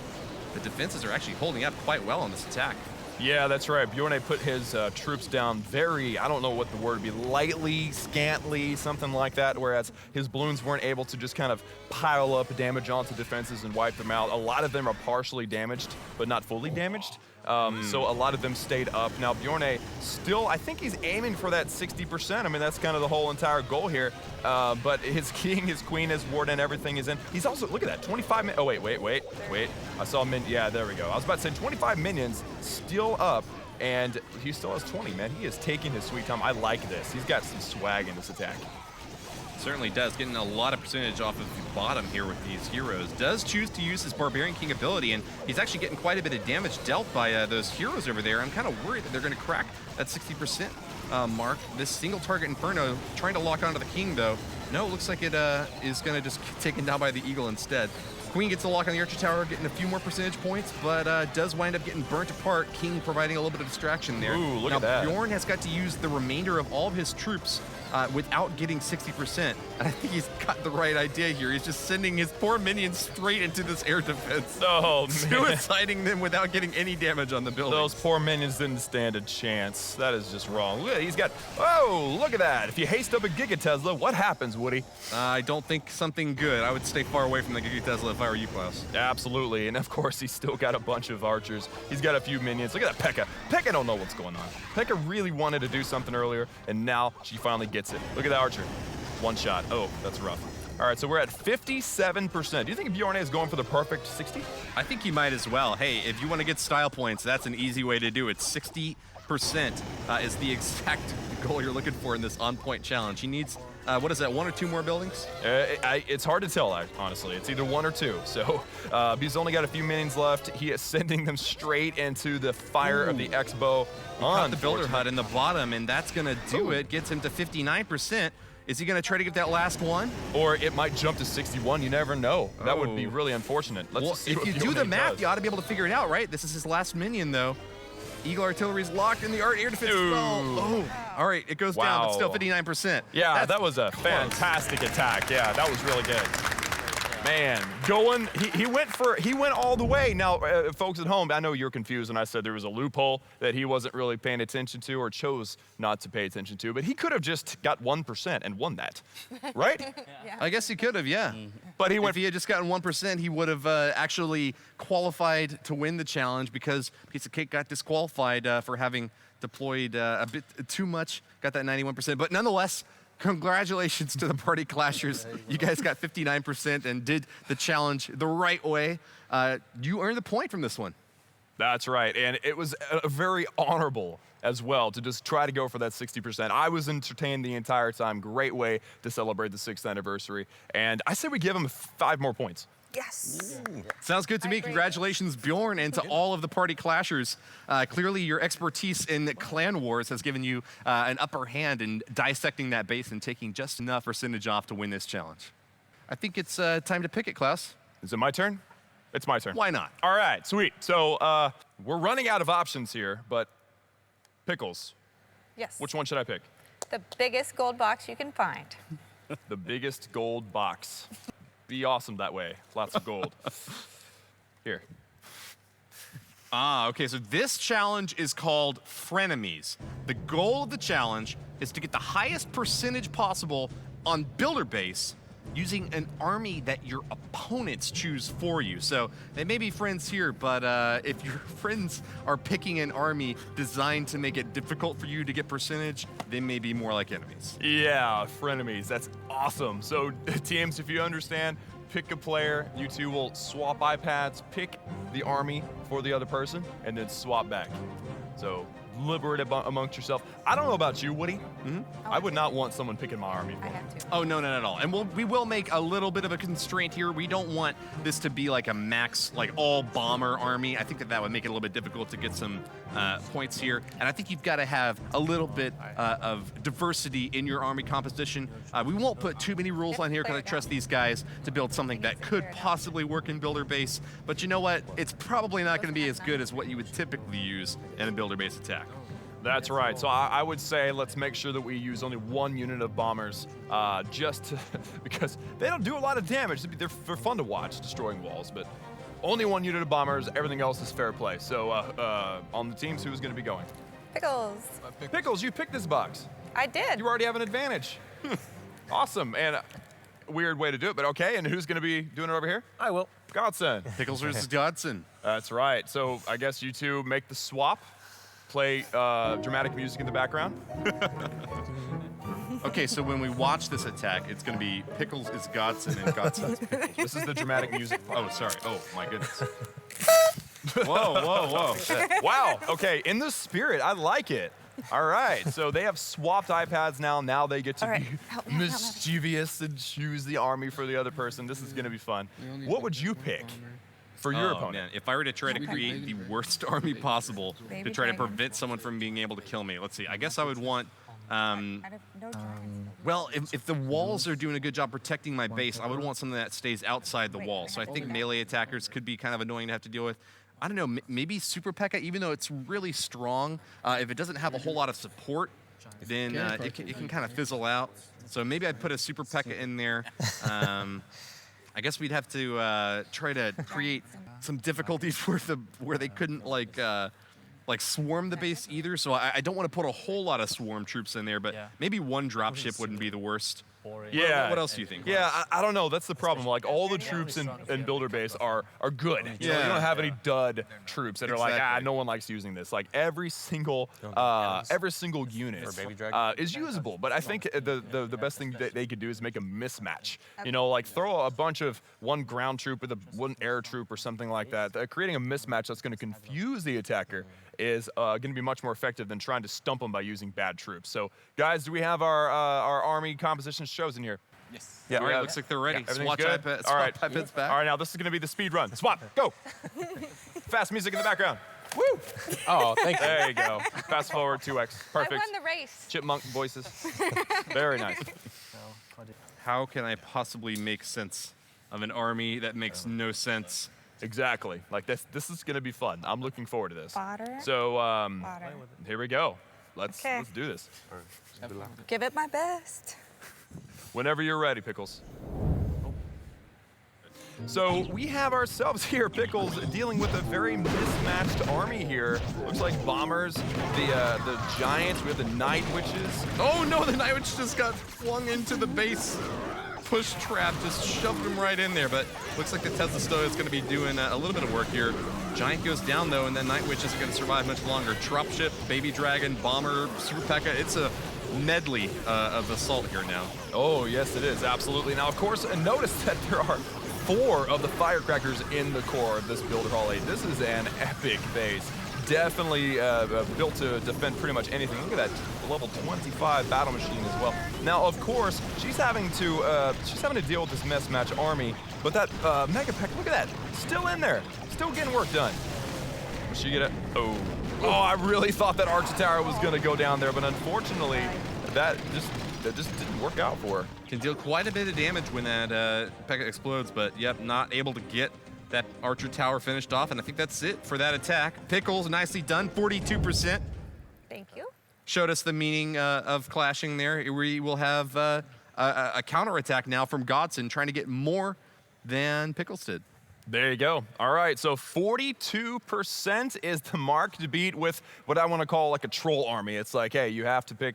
the defenses are actually holding up quite well on this attack. Yeah, that's right. Bjorn put his troops down very, I don't know what the word would be, lightly, scantly, something like that, whereas his balloons weren't able to just kind of pile up damage onto defenses and wipe them out. A lot of them are partially damaged, but not fully damaged. So a lot of them stayed up. Now, Bjorn still, I think he's aiming for that 60%. I mean, that's kind of the whole entire goal here. But his king, his queen, his warden, everything is in. He's also, look at that, 25 minions. Oh, wait. I saw yeah, there we go. I was about to say 25 minions still up, and he still has 20, man. He is taking his sweet time. I like this. He's got some swag in this attack. Certainly does, getting a lot of percentage off of the bottom here with these heroes. Does choose to use his Barbarian King ability, and he's actually getting quite a bit of damage dealt by those heroes over there. I'm kind of worried that they're going to crack that 60% mark. This single target Inferno trying to lock onto the King, though. No, it looks like it is going to just get taken down by the Eagle instead. Queen gets a lock on the Archer Tower, getting a few more percentage points, but does wind up getting burnt apart. King providing a little bit of distraction there. Ooh, look at that. Bjorn has got to use the remainder of all of his troops without getting 60%. And I think he's got the right idea here. He's just sending his poor minions straight into this air defense. Oh, man. Suiciding them without getting any damage on the building. Those poor minions didn't stand a chance. That is just wrong. Look, he's got, oh, look at that. If you haste up a Giga Tesla, what happens, Woody? I don't think something good. I would stay far away from the Giga Tesla if I were you, Klaus. Absolutely, and of course he's still got a bunch of archers. He's got a few minions. Look at that Pekka. Pekka don't know what's going on. Pekka really wanted to do something earlier, and now she finally gets it. Look at that archer. One shot. Oh, that's rough. All right, so we're at 57%. Do you think Bjorn is going for the perfect 60? I think he might as well. Hey, if you want to get style points, that's an easy way to do it. 60% is the exact goal you're looking for in this on-point challenge. He needs, what is that, 1 or 2 more buildings? It's hard to tell, honestly. It's either 1 or 2. So he's only got a few minions left. He is sending them straight into the fire of the X-bow. On the builder hut in the bottom, and that's going to do it. Gets him to 59%. Is he going to try to get that last one? Or it might jump to 61. You never know. That would be really unfortunate. If you do the math, you ought to be able to figure it out, right? This is his last minion, though. Eagle Artillery is locked in the air defense. Oh, all right, it goes down, but still 59%. Yeah, that was a fantastic attack. Yeah, that was really good. Man, he went all the way. Now, folks at home, I know you're confused when I said there was a loophole that he wasn't really paying attention to or chose not to pay attention to, but he could have just got 1% and won that, right? Yeah. I guess he could have, yeah. But if he had just gotten 1%, he would have actually qualified to win the challenge because Piece of Cake got disqualified for having deployed a bit too much, got that 91%. But nonetheless, congratulations to the Party Clashers. You guys got 59% and did the challenge the right way. You earned the point from this one. That's right, and it was very honorable as well to just try to go for that 60%. I was entertained the entire time. Great way to celebrate the 6th anniversary. And I say we give him 5 more points. Yes. Sounds good to me. Congratulations, Bjorn, and to all of the Party Clashers. Clearly, your expertise in Clan Wars has given you an upper hand in dissecting that base and taking just enough percentage off to win this challenge. I think it's time to pick it, Klaus. Is it my turn? It's my turn. Why not? All right, sweet. So we're running out of options here, but Pickles, Yes. which one should I pick? The biggest gold box you can find. The biggest gold box. Be awesome that way. Lots of gold. Here. Okay, so this challenge is called Frenemies. The goal of the challenge is to get the highest percentage possible on builder base using an army that your opponents choose for you. So they may be friends here, but if your friends are picking an army designed to make it difficult for you to get percentage, they may be more like enemies. Yeah, frenemies. That's awesome. So teams, if you understand, pick a player. You two will swap iPads, pick the army for the other person, and then swap back. So liberate amongst yourself. I don't know about you, Woody. I would not want someone picking my army. I have to. Oh, no, not at all. And we will make a little bit of a constraint here. We don't want this to be like a max, like all bomber army. I think that would make it a little bit difficult to get some points here. And I think you've got to have a little bit of diversity in your army composition. We won't put too many rules on here because I trust these guys to build something that could possibly work in builder base. But you know what? It's probably not going to be as good as what you would typically use in a builder base attack. That's right. So I would say let's make sure that we use only 1 unit of bombers, because they don't do a lot of damage. They're fun to watch, destroying walls, but only 1 unit of bombers. Everything else is fair play. So on the teams, who's going to be going? Pickles. Pickles, you picked this box. I did. You already have an advantage. Awesome. And weird way to do it, but okay. And who's going to be doing it over here? I will. Godson. Pickles versus Godson. That's right. So I guess you two make the swap. Play dramatic music in the background. Okay, so when we watch this attack, it's going to be Pickles is Godson and Godson is Pickles. This is the dramatic music. Oh, sorry. Oh, my goodness. Whoa. Wow. Okay, in the spirit, I like it. All right, so they have swapped iPads now. Now they get to be mischievous and choose the army for the other person. This is going to be fun. What would you pick for your opponent? Man, if I were to try to create the worst army possible to try to prevent someone from being able to kill me, let's see. I guess I would want. Well, if the walls are doing a good job protecting my base, I would want something that stays outside the wall. So I think melee attackers could be kind of annoying to have to deal with. I don't know, maybe Super Pekka, even though it's really strong, if it doesn't have a whole lot of support, then it can kind of fizzle out. So maybe I'd put a Super Pekka in there. I guess we'd have to try to create some difficulties where they couldn't like swarm the base either. So I don't want to put a whole lot of swarm troops in there, but maybe 1 dropship wouldn't be the worst. Yeah. What else do you think? Yeah, I don't know. That's the problem. Like all the troops in builder base are good. You know, you don't have any dud troops that are like, no one likes using this. Like every single unit is usable. But I think the best thing that they could do is make a mismatch. You know, like throw a bunch of 1 ground troop with 1 air troop or something like that. Creating a mismatch that's going to confuse the attacker is going to be much more effective than trying to stump them by using bad troops. So, guys, do we have our army compositions chosen here? Yes. Yeah. All right. Looks like they're ready. Everything's Swatch good? iPads. All right. iPads back. All right. Now this is going to be the speed run. Swap. Go. Fast music in the background. Woo! Oh, thank you. There you go. Fast forward 2x. Perfect. I won the race. Chipmunk voices. Very nice. How can I possibly make sense of an army that makes no sense? Exactly. Like this is going to be fun. I'm looking forward to this. Fodder. So here we go. Let's do this. Give it my best. Whenever you're ready, Pickles. So we have ourselves here, Pickles, dealing with a very mismatched army here. Looks like bombers, the giants, we have the night witches. Oh no, the night witch just got flung into the base. Push trap, just shoved him right in there, but looks like the Tesla Stow is going to be doing a little bit of work here. Giant goes down though, and then Night Witch isn't going to survive much longer. Dropship, Baby Dragon, Bomber, Super Pekka, it's a medley of assault here now. Oh, yes, it is, absolutely. Now, of course, notice that there are 4 of the firecrackers in the core of this Builder Hall 8. This is an epic base. Definitely built to defend pretty much anything. Look at that level 25 battle machine as well. Now, of course, she's having to deal with this mismatch army, but that Mega Pekka, look at that, still in there, still getting work done. Will she get it? Oh, I really thought that Archer Tower was going to go down there, but unfortunately, that just didn't work out for her. Can deal quite a bit of damage when that Pekka explodes, but yep, not able to get that Archer Tower finished off, and I think that's it for that attack. Pickles, nicely done, 42%. Thank you. Showed us the meaning of clashing there. We will have a counterattack now from Godson, trying to get more than Pickles did. There you go. All right, so 42% is the mark to beat with what I want to call like a troll army. It's like, hey, you have to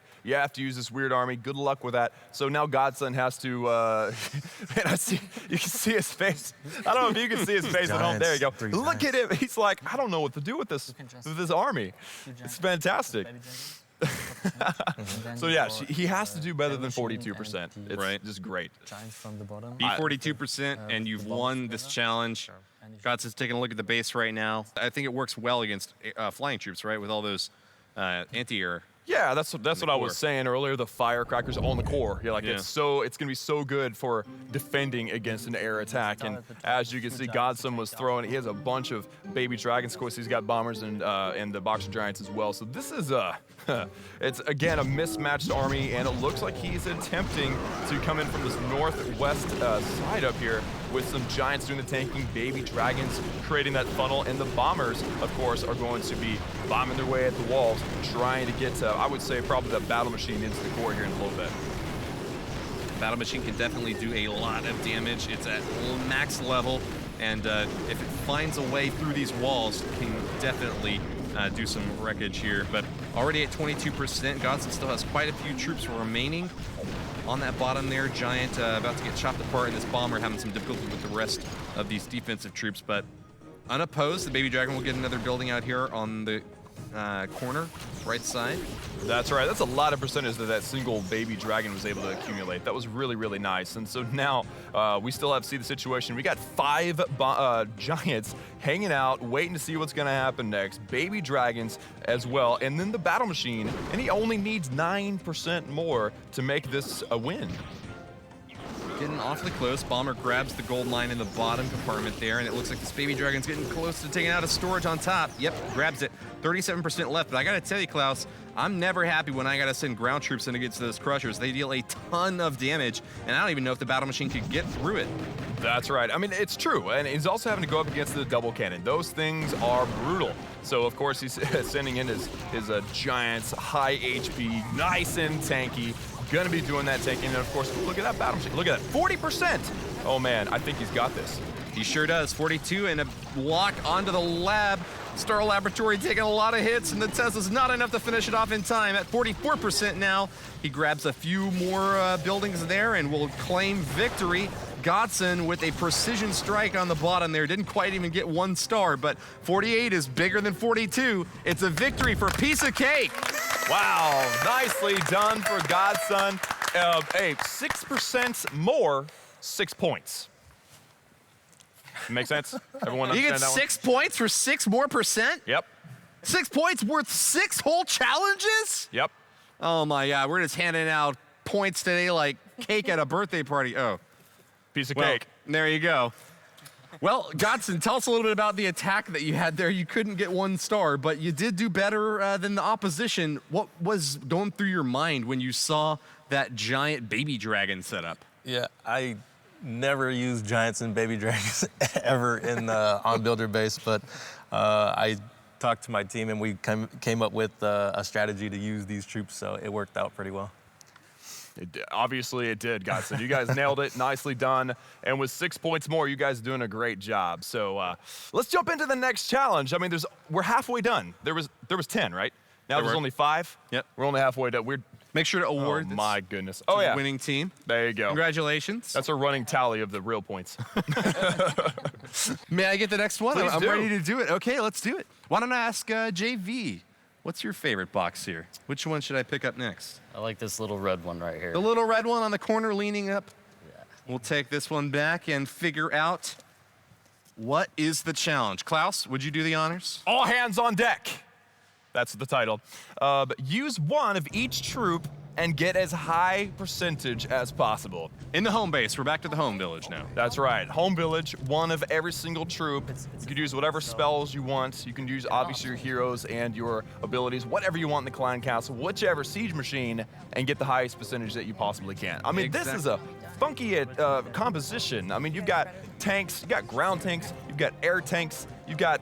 use this weird army. Good luck with that. So now Godson has to, man, you can see his face. I don't know if you can see his face at home. There you go. Look at him. He's like, I don't know what to do with this army. It's fantastic. So yeah, he has to do better than 42%. It's right. Just great. Be 42%, and you've won this challenge. Godson's taking a look at the base right now. I think it works well against flying troops, right? With all those anti-air. Yeah, that's what I was saying earlier. The firecrackers on the core. Yeah, like it's gonna be so good for defending against an air attack. And as you can see, Godson was throwing. He has a bunch of baby dragons. Of course, he's got bombers and the boxer giants as well. So this is it's again a mismatched army, and it looks like he's attempting to come in from this northwest side up here with some giants doing the tanking, baby dragons creating that funnel, and the bombers, of course, are going to be bombing their way at the walls, trying to get to, I would say, probably the battle machine into the core here in a little bit. Battle machine can definitely do a lot of damage. It's at max level, and if it finds a way through these walls, it can definitely do some wreckage here. But already at 22%, Godson still has quite a few troops remaining on that bottom there. Giant about to get chopped apart, and this bomber having some difficulty with the rest of these defensive troops. But unopposed, the Baby Dragon will get another building out here on the corner, right side. That's right. That's a lot of percentage that single Baby Dragon was able to accumulate. That was really, really nice. And so now we still have to see the situation. We got 5 giants hanging out, waiting to see what's going to happen next. Baby Dragons as well. And then the battle machine. And he only needs 9% more to make this a win. Getting awfully close. Bomber grabs the gold mine in the bottom compartment there, and it looks like this Baby Dragon's getting close to taking out a storage on top. Yep, grabs it. 37% left, but I gotta tell you, Klaus, I'm never happy when I gotta send ground troops in against those crushers. They deal a ton of damage, and I don't even know if the battle machine could get through it. That's right. I mean, it's true. And he's also having to go up against the double cannon. Those things are brutal. So, of course, he's sending in his giants, high HP, nice and tanky. Gonna be doing that tanking, and of course, look at that battle machine. Look at that, 40%. Oh man, I think he's got this. He sure does. 42 and a block onto the lab. Star Laboratory taking a lot of hits, and the Tesla's not enough to finish it off in time. At 44% now, he grabs a few more buildings there and will claim victory. Godson with a precision strike on the bottom there. Didn't quite even get 1 star, but 48 is bigger than 42. It's a victory for piece of cake. Wow, nicely done for Godson. Hey, 6% more, 6 points. Make sense? Everyone You understand get that 6 points for 6 more percent? Yep. 6 points worth 6 whole challenges? Yep. Oh my God, we're just handing out points today like cake at a birthday party. Oh. Piece of cake. There you go. Well, Godson, tell us a little bit about the attack that you had there. You couldn't get 1 star, but you did do better than the opposition. What was going through your mind when you saw that giant baby dragon set up? Yeah, I never used giants and baby dragons ever in the on builder base, but I talked to my team and we came up with a strategy to use these troops, so it worked out pretty well. Obviously it did, guys. So you guys nailed it. Nicely done. And with 6 points more, you guys are doing a great job. So let's jump into the next challenge. I mean, we're halfway done. There was 10, right? Now there's only 5. Yep. We're only halfway done. Make sure to award Oh, my goodness. to Oh, the yeah. winning team. There you go. Congratulations. That's a running tally of the real points. May I get the next one? Please I'm do. ready to do it. Okay, let's do it. Why don't I ask JV, what's your favorite box here? Which one should I pick up next? I like this little red one right here. The little red one on the corner leaning up? Yeah. We'll take this one back and figure out what is the challenge. Klaus, would you do the honors? All hands on deck. That's the title. Use one of each troop and get as high percentage as possible. In the home base, we're back to the home village now. That's right. Home village, one of every single troop. You can use whatever spells you want. You can use obviously your heroes and your abilities, whatever you want in the clan castle, whichever siege machine, and get the highest percentage that you possibly can. I mean, This is a funky composition. I mean, you've got tanks, you've got ground tanks, you've got air tanks, you've got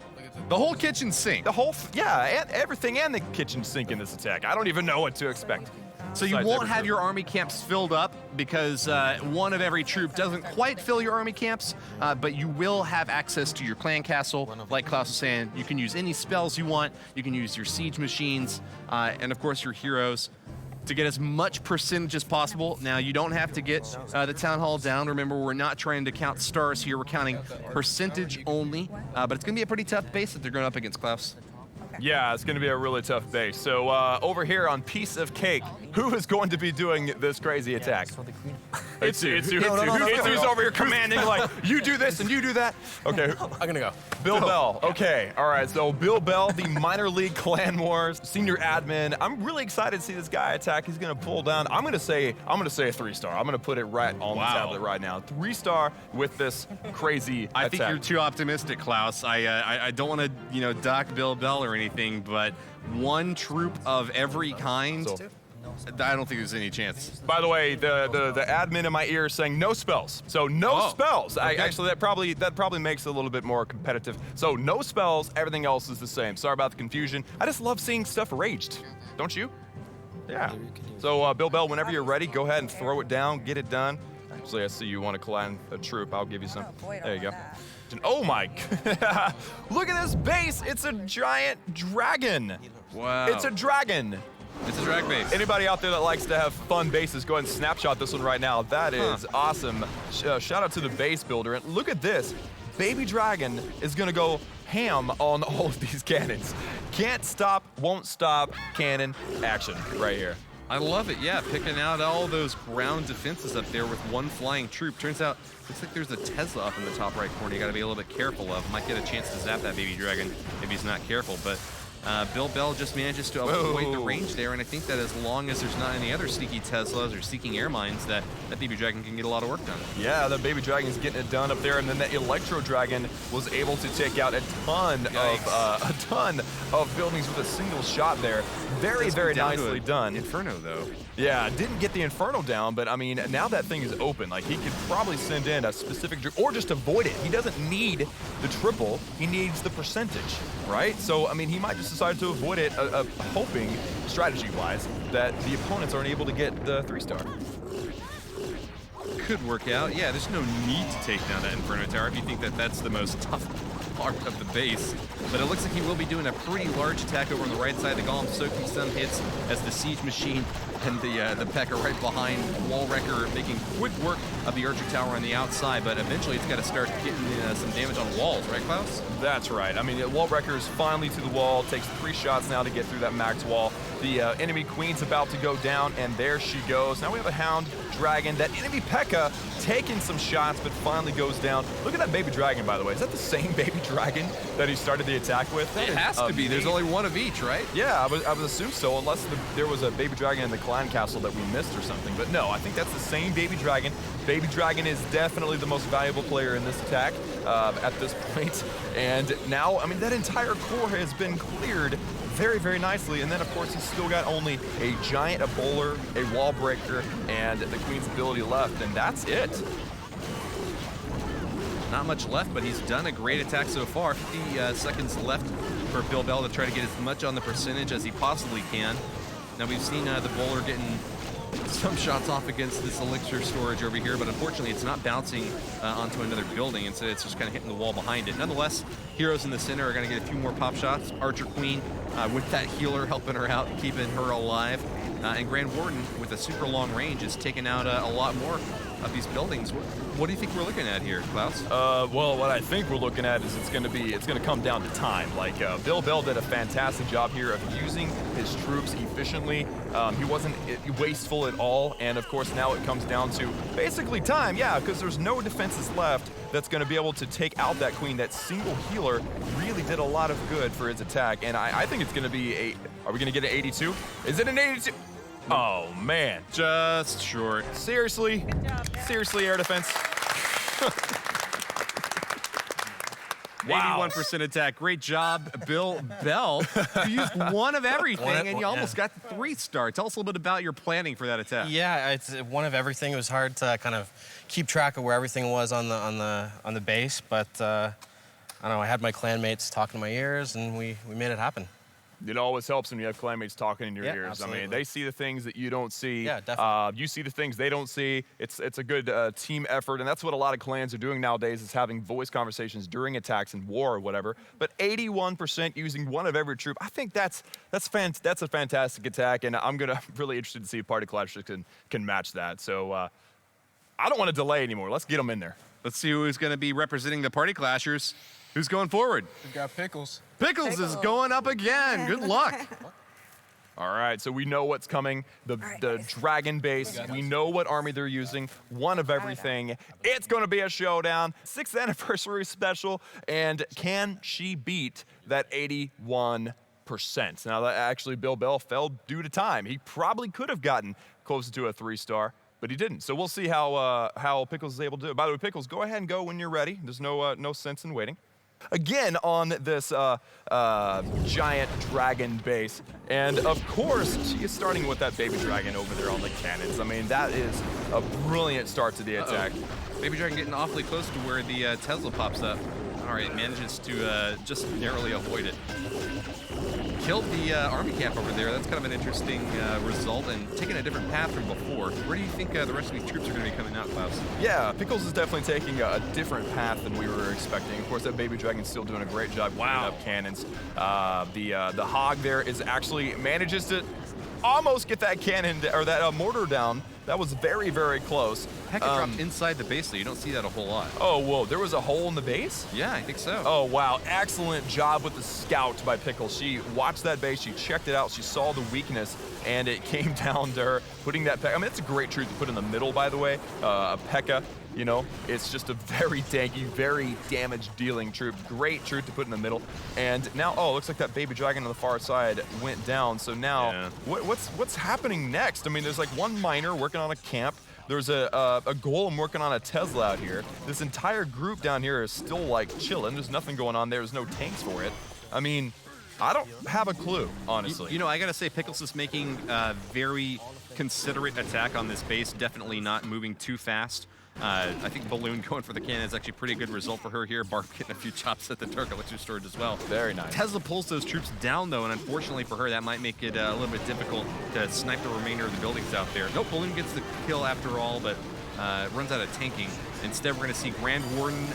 the whole kitchen sink. The whole, and everything and the kitchen sink in this attack. I don't even know what to expect. So you won't have your army camps filled up because one of every troop doesn't quite fill your army camps, but you will have access to your clan castle. Like Klaus was saying, you can use any spells you want. You can use your siege machines, and of course your heroes to get as much percentage as possible. Now, you don't have to get the town hall down. Remember, we're not trying to count stars here. We're counting percentage only, but it's going to be a pretty tough base that they're going up against, Klaus. Yeah, it's going to be a really tough base. So over here on Piece of Cake, who is going to be doing this crazy attack? It's you. It's who's over here commanding, like, you do this and you do that. Okay. I'm going to go. Bill Bell. Okay. All right. So Bill Bell, the minor league clan wars senior admin. I'm really excited to see this guy attack. He's going to pull down. I'm going to say a 3-star. I'm going to put it right on the tablet right now. 3-star with this crazy I attack. think you're too optimistic, Klaus. I don't want to, dock Bill Bell or anything, but one troop of every kind, I don't think there's any chance. By the way, the admin in my ear is saying no spells. So no spells. Okay. Actually, that probably makes it a little bit more competitive. So no spells. Everything else is the same. Sorry about the confusion. I just love seeing stuff raged. Don't you? Yeah. So Bill Bell, whenever you're ready, go ahead and throw it down. Get it done. Actually, I see you want to clan a troop. I'll give you some. There you go. Oh my! Look at this base. It's a giant dragon. Wow. It's a dragon. It's a drag base. Anybody out there that likes to have fun bases, go ahead and snapshot this one right now. That is awesome. Shout out to the base builder. And look at this. Baby Dragon is going to go ham on all of these cannons. Can't stop, won't stop, cannon, action right here. I love it, yeah, picking out all those ground defenses up there with one flying troop. Turns out, looks like there's a Tesla up in the top right corner you gotta be a little bit careful of. Might get a chance to zap that baby dragon if he's not careful, but Bill Bell just manages to avoid the range there, and I think that as long as there's not any other sneaky Teslas or seeking air mines, that baby dragon can get a lot of work done. Yeah, the baby dragon's getting it done up there, and then that electro dragon was able to take out a ton of buildings with a single shot there. Very, very nicely done. Inferno though. Yeah, didn't get the Inferno down, but I mean, now that thing is open. Like, he could probably send in a specific, or just avoid it. He doesn't need the triple, he needs the percentage, right? So, I mean, he might just decide to avoid it, hoping, strategy-wise, that the opponents aren't able to get the 3-star. Could work out. Yeah, there's no need to take down that Inferno Tower if you think that that's the most tough part of the base. But it looks like he will be doing a pretty large attack over on the right side. The Golem soaking some hits as the Siege Machine and the Pekka right behind. Wall Wrecker making quick work of the Archer Tower on the outside, but eventually it's got to start getting some damage on walls, right, Klaus? That's right. I mean, Wall Wrecker is finally to the wall. Takes 3 shots now to get through that max wall. The enemy Queen's about to go down, and there she goes. Now we have a Hound Dragon. That enemy Pekka taking some shots, but finally goes down. Look at that baby dragon, by the way. Is that the same baby dragon that he started the attack with? It has to be. There's only one of each, right? Yeah, I would assume so, unless there was a baby dragon in the clan castle that we missed or something. But no, I think that's the same baby dragon. Baby dragon is definitely the most valuable player in this attack at this point. And now, I mean, that entire core has been cleared very, very nicely. And then, of course, he's still got only a giant, a bowler, a wall breaker, and the Queen's ability left, and that's it. Not much left, but he's done a great attack so far. 50 seconds left for Bill Bell to try to get as much on the percentage as he possibly can. Now we've seen the bowler getting some shots off against this elixir storage over here, but unfortunately it's not bouncing onto another building, and so it's just kind of hitting the wall behind it. Nonetheless, heroes in the center are going to get a few more pop shots. Archer Queen with that healer helping her out, keeping her alive. And Grand Warden with a super long range is taking out a lot more of these buildings. What do you think we're looking at here, Klaus? Well, what I think we're looking at is it's going to come down to time. Like Bill Bell did a fantastic job here of using his troops efficiently. He wasn't wasteful at all, and of course now it comes down to basically time. Yeah, because there's no defenses left that's going to be able to take out that queen. That single healer really did a lot of good for his attack, and I think it's going to be a. Are we going to get an 82? Is it an 82? Oh man, just short. Seriously? Seriously, air defense? Wow. 81% attack. Great job, Bill Bell. You used one of everything, and you almost got the 3-star. Tell us a little bit about your planning for that attack. Yeah, it's one of everything. It was hard to kind of keep track of where everything was on the base, but I don't know. I had my clanmates talking to my ears, and we made it happen. It always helps when you have clanmates talking in your ears. Absolutely. I mean, they see the things that you don't see. Yeah, definitely. You see the things they don't see. It's a good team effort, and that's what a lot of clans are doing nowadays is having voice conversations during attacks in war or whatever. But 81% using one of every troop, I think that's a fantastic attack, and I'm really interested to see if Party Clash can match that. So I don't want to delay anymore. Let's get them in there. Let's see who's going to be representing the Party Clashers. Who's going forward? We've got Pickles. Pickles is going up again. Good luck. All right, so we know what's coming. The dragon base. We know what army they're using. One of everything. It's going to be a showdown. 6th anniversary special. And can she beat that 81%? Now, that actually, Bill Bell fell due to time. He probably could have gotten closer to a 3-star, but he didn't. So we'll see how Pickles is able to do it. By the way, Pickles, go ahead and go when you're ready. There's no sense in waiting. Again on this giant dragon base. And of course, she is starting with that baby dragon over there on the cannons. I mean, that is a brilliant start to the attack. Baby dragon getting awfully close to where the Tesla pops up. All right, manages to just narrowly avoid it. Killed the army camp over there. That's kind of an interesting result, and taking a different path from before. Where do you think the rest of these troops are going to be coming out, Klaus? Yeah, Pickles is definitely taking a different path than we were expecting. Of course, that baby dragon's still doing a great job putting up cannons. The hog there is actually manages to almost get that cannon or that mortar down. That was very, very close. Pekka dropped inside the base, though. You don't see that a whole lot. Oh, whoa. There was a hole in the base? Yeah, I think so. Oh, wow. Excellent job with the scout by Pickles. She watched that base. She checked it out. She saw the weakness, and it came down to her putting that Pekka. I mean, it's a great troop to put in the middle, by the way. A Pekka, you know, it's just a very tanky, very damage-dealing troop. Great troop to put in the middle. And now, oh, looks like that baby dragon on the far side went down. So now, what's happening next? I mean, there's like one miner working on a camp. There's a golem working on a Tesla out here. This entire group down here is still like chilling. There's nothing going on there. There's no tanks for it. I mean, I don't have a clue, honestly. You know, I gotta say, Pickles is making a very considerate attack on this base. Definitely not moving too fast. I think Balloon going for the cannon is actually a pretty good result for her here. Barb getting a few chops at the Dark Elixir storage as well. Very nice. Tesla pulls those troops down, though, and unfortunately for her, that might make it a little bit difficult to snipe the remainder of the buildings out there. Nope, Balloon gets the kill after all, but runs out of tanking. Instead, we're going to see Grand Warden,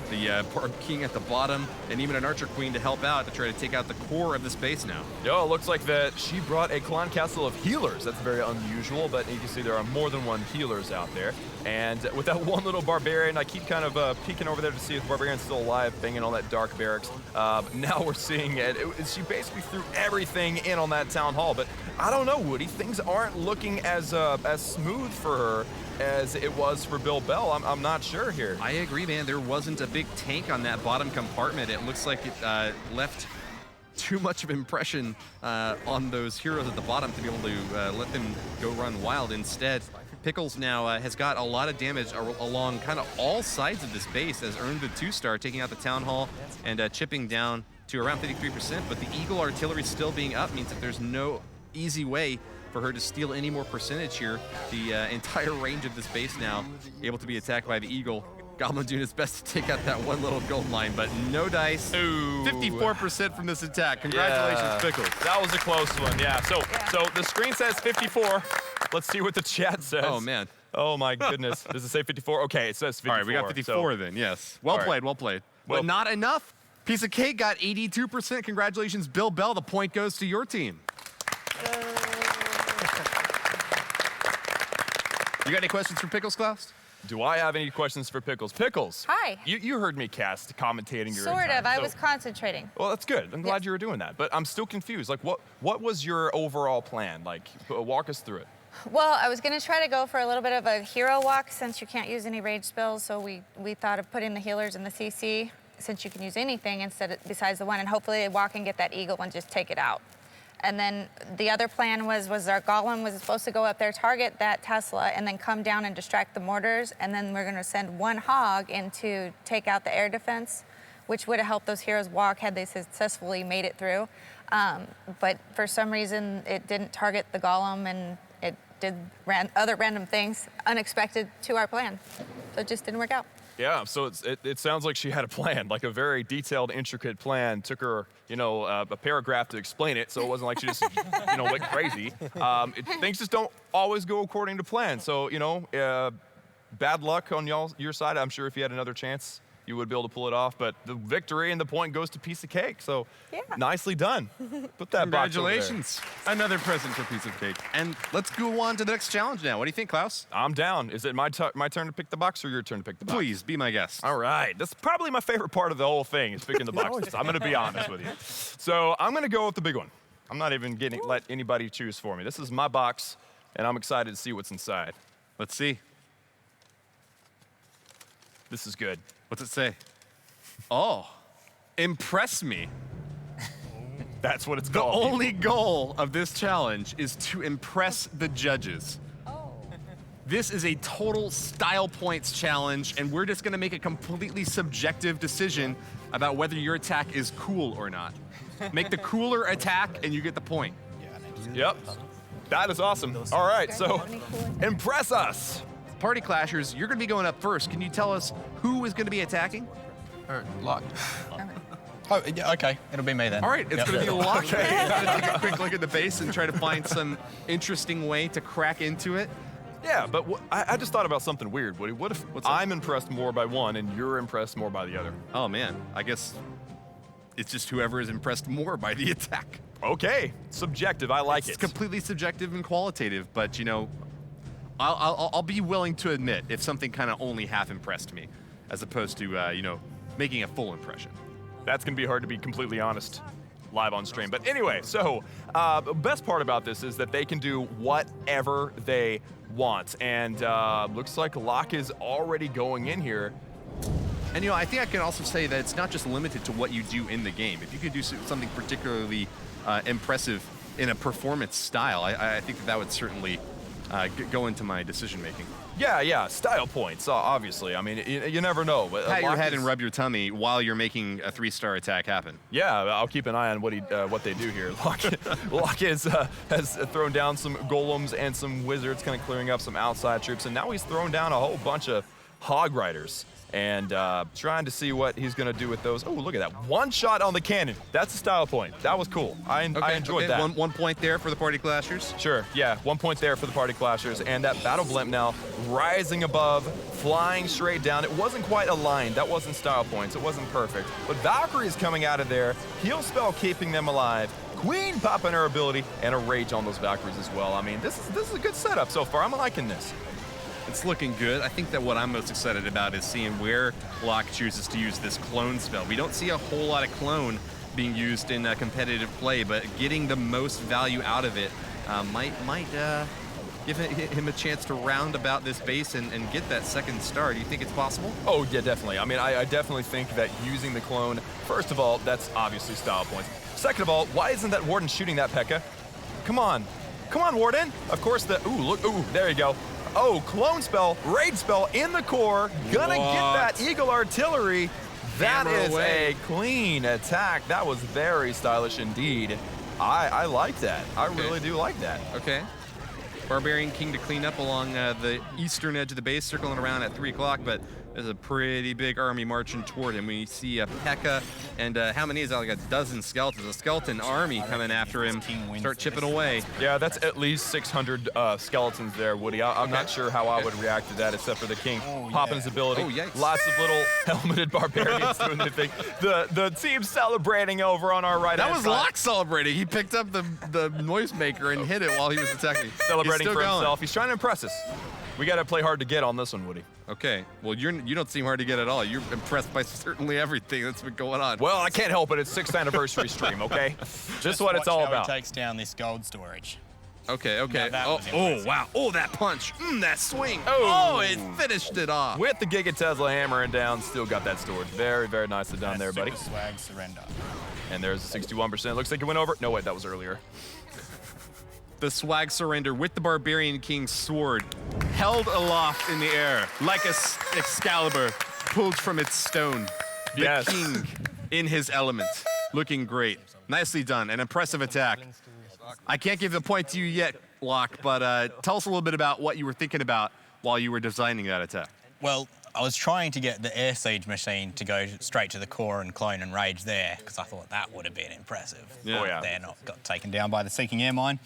the Barb King at the bottom, and even an Archer Queen to help out to try to take out the core of this base now. Yo, it looks like that she brought a clan castle of healers. That's very unusual, but you can see there are more than one healers out there. And with that one little barbarian, I keep kind of peeking over there to see if the barbarian's still alive, banging on that dark barracks. Now we're seeing it. She basically threw everything in on that town hall, but I don't know, Woody. Things aren't looking as smooth for her as it was for Bill Bell. I'm not sure here. I agree, man. There wasn't a big tank on that bottom compartment. It looks like it left too much of an impression on those heroes at the bottom to be able to let them go run wild. Instead, Pickles now has got a lot of damage along kind of all sides of this base, has earned the 2-star, taking out the Town Hall and chipping down to around 53%, but the Eagle artillery still being up means that there's no easy way for her to steal any more percentage here. The entire range of this base now able to be attacked by the Eagle. Goblin doing his best to take out that one little gold mine, but no dice. Ooh. 54% from this attack. Congratulations, Pickles. That was a close one, yeah. So the screen says 54. Let's see what the chat says. Oh, man. Oh, my goodness. Does it say 54? Okay, it says 54. All right, we got 54 then, yes. Well played, well played. But not enough. Piece of cake got 82%. Congratulations, Bill Bell. The point goes to your team. You got any questions for Pickles, Klaus? Do I have any questions for Pickles? Pickles. Hi. You heard me cast commentating your Sort of. I so- was concentrating. Well, that's good. I'm glad you were doing that. But I'm still confused. Like, what was your overall plan? Like, walk us through it. Well, I was going to try to go for a little bit of a hero walk since you can't use any rage spells. So we thought of putting the healers in the CC since you can use anything besides the one. And hopefully they walk and get that eagle and just take it out. And then the other plan was our golem was supposed to go up there, target that Tesla, and then come down and distract the mortars. And then we're going to send one hog in to take out the air defense, which would have helped those heroes walk had they successfully made it through. But for some reason, it didn't target the golem, and it did other random things unexpected to our plan. So it just didn't work out. Yeah, so it sounds like she had a plan, like a very detailed, intricate plan. Took her, a paragraph to explain it, so it wasn't like she just, went crazy. Things just don't always go according to plan. So, bad luck on your side. I'm sure if you had another chance, you would be able to pull it off. But the victory and the point goes to Piece of Cake. So nicely done. Put that box over there. Congratulations. Another present for Piece of Cake. And let's go on to the next challenge now. What do you think, Klaus? I'm down. Is it my turn to pick the box or your turn to pick the box? Please, be my guest. All right. That's probably my favorite part of the whole thing is picking the boxes. I'm going to be honest with you. So I'm going to go with the big one. I'm not even let anybody choose for me. This is my box, and I'm excited to see what's inside. Let's see. This is good. What's it say? Oh, impress me. That's what it's The called. only goal of this challenge is to impress the judges. This is a total style points challenge, and we're just gonna make a completely subjective decision about whether your attack is cool or not. Make the cooler attack, and you get the point. Yep. That is awesome. All right, so impress us. Party Clashers, you're gonna be going up first. Can you tell us who is gonna be attacking? Or lock. Oh, yeah, okay. It'll be me then. All right, it's Yep. gonna be Locke. He's gonna take a quick look at the base and try to find some interesting way to crack into it. Yeah, but I just thought about something weird, Woody. What if I'm impressed more by one and you're impressed more by the other? Oh man, I guess it's just whoever is impressed more by the attack. Okay, subjective. I like it. It's completely subjective and qualitative, but I'll be willing to admit if something kind of only half impressed me, as opposed to making a full impression. That's going to be hard to be completely honest live on stream. But anyway, so best part about this is that they can do whatever they want. And looks like Locke is already going in here. And I think I can also say that it's not just limited to what you do in the game. If you could do something particularly impressive in a performance style, I think that would certainly go into my decision making. Yeah, style points, obviously. I mean, you never know. Pat your head and rub your tummy while you're making a 3-star attack happen. Yeah, I'll keep an eye on what they do here. Locke has thrown down some golems and some wizards, kind of clearing up some outside troops, and now he's thrown down a whole bunch of hog riders and trying to see what he's going to do with those. Oh, look at that. One shot on the cannon. That's a style point. That was cool. I enjoyed that. One point there for the Party Clashers. Sure, yeah. 1 point there for the Party Clashers. And that Battle Blimp now rising above, flying straight down. It wasn't quite aligned. That wasn't style points. It wasn't perfect. But Valkyrie's coming out of there. Heal spell keeping them alive. Queen popping her ability and a rage on those Valkyries as well. I mean, this is a good setup so far. I'm liking this. It's looking good. I think that what I'm most excited about is seeing where Locke chooses to use this clone spell. We don't see a whole lot of clone being used in competitive play, but getting the most value out of it might give him a chance to round about this base and get that 2nd star. Do you think it's possible? Oh, yeah, definitely. I mean, I definitely think that using the clone, first of all, that's obviously style points. Second of all, why isn't that Warden shooting that Pekka? Come on, Warden. Of course, there you go. Oh, clone spell, raid spell in the core. Gonna get that Eagle Artillery. That is a clean attack. That was very stylish indeed. I like that. I really do like that. Okay. Barbarian King to clean up along the eastern edge of the base, circling around at 3 o'clock, but There's a pretty big army marching toward him. We see Pekka, and how many is that? Like a dozen skeletons. A skeleton army coming after him. Start chipping away. Yeah, that's at least 600 skeletons there, Woody. I'm not sure how I would react to that, except for the king popping his ability. Oh, yikes. Lots of little helmeted barbarians doing their thing. The team celebrating over on our right. That was Locke celebrating. He picked up the noisemaker and hit it while he was attacking. Celebrating He's for still going. himself. He's trying to impress us. We got to play hard to get on this one, Woody. Okay. Well, you don't seem hard to get at all. You're impressed by certainly everything that's been going on. Well, I can't help it. It's 6th anniversary stream, okay? Just what it's all Watch how about. he takes down this gold storage. Okay. Now that was Oh, impressive. wow. Oh, that punch. That swing. Oh. Oh, it finished it off. With the Giga Tesla hammering down, still got that storage. Very, very nicely done there, buddy. Super swag surrender. And there's a 61%. Looks like it went over. No, wait, that was earlier. The swag surrender with the Barbarian King's sword held aloft in the air like a Excalibur pulled from its stone. The king in his element, looking great. Nicely done, an impressive attack. I can't give the point to you yet, Locke, but tell us a little bit about what you were thinking about while you were designing that attack. Well, I was trying to get the air siege machine to go straight to the core and clone and rage there, because I thought that would have been impressive. Yeah. Oh, yeah. They're not got taken down by the Seeking Air Mine.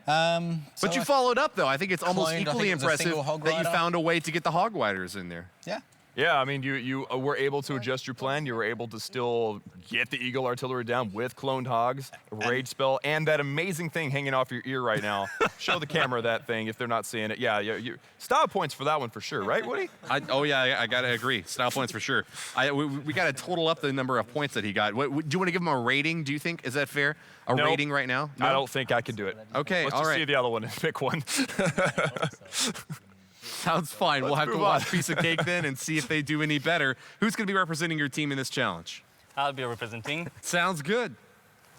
But you followed up, though. I think it's almost cloned, I equally think it was a impressive single hog that you rider. found a way to get the hog riders in there. Yeah. Yeah, I mean, you were able to adjust your plan. You were able to still get the Eagle Artillery down with cloned hogs, a rage spell, and that amazing thing hanging off your ear right now. Show the camera that thing if they're not seeing it. Yeah, style points for that one for sure, right, Woody? I gotta agree. Style points for sure. We gotta total up the number of points that he got. Do you want to give him a rating? Do you think is that fair? A Nope. rating right now? No? I don't think I can do it. Okay, Let's all just right. see the other one and pick one. Sounds fine. We'll have to move watch on. Piece of Cake then and see if they do any better. Who's going to be representing your team in this challenge? I'll be representing. Sounds good.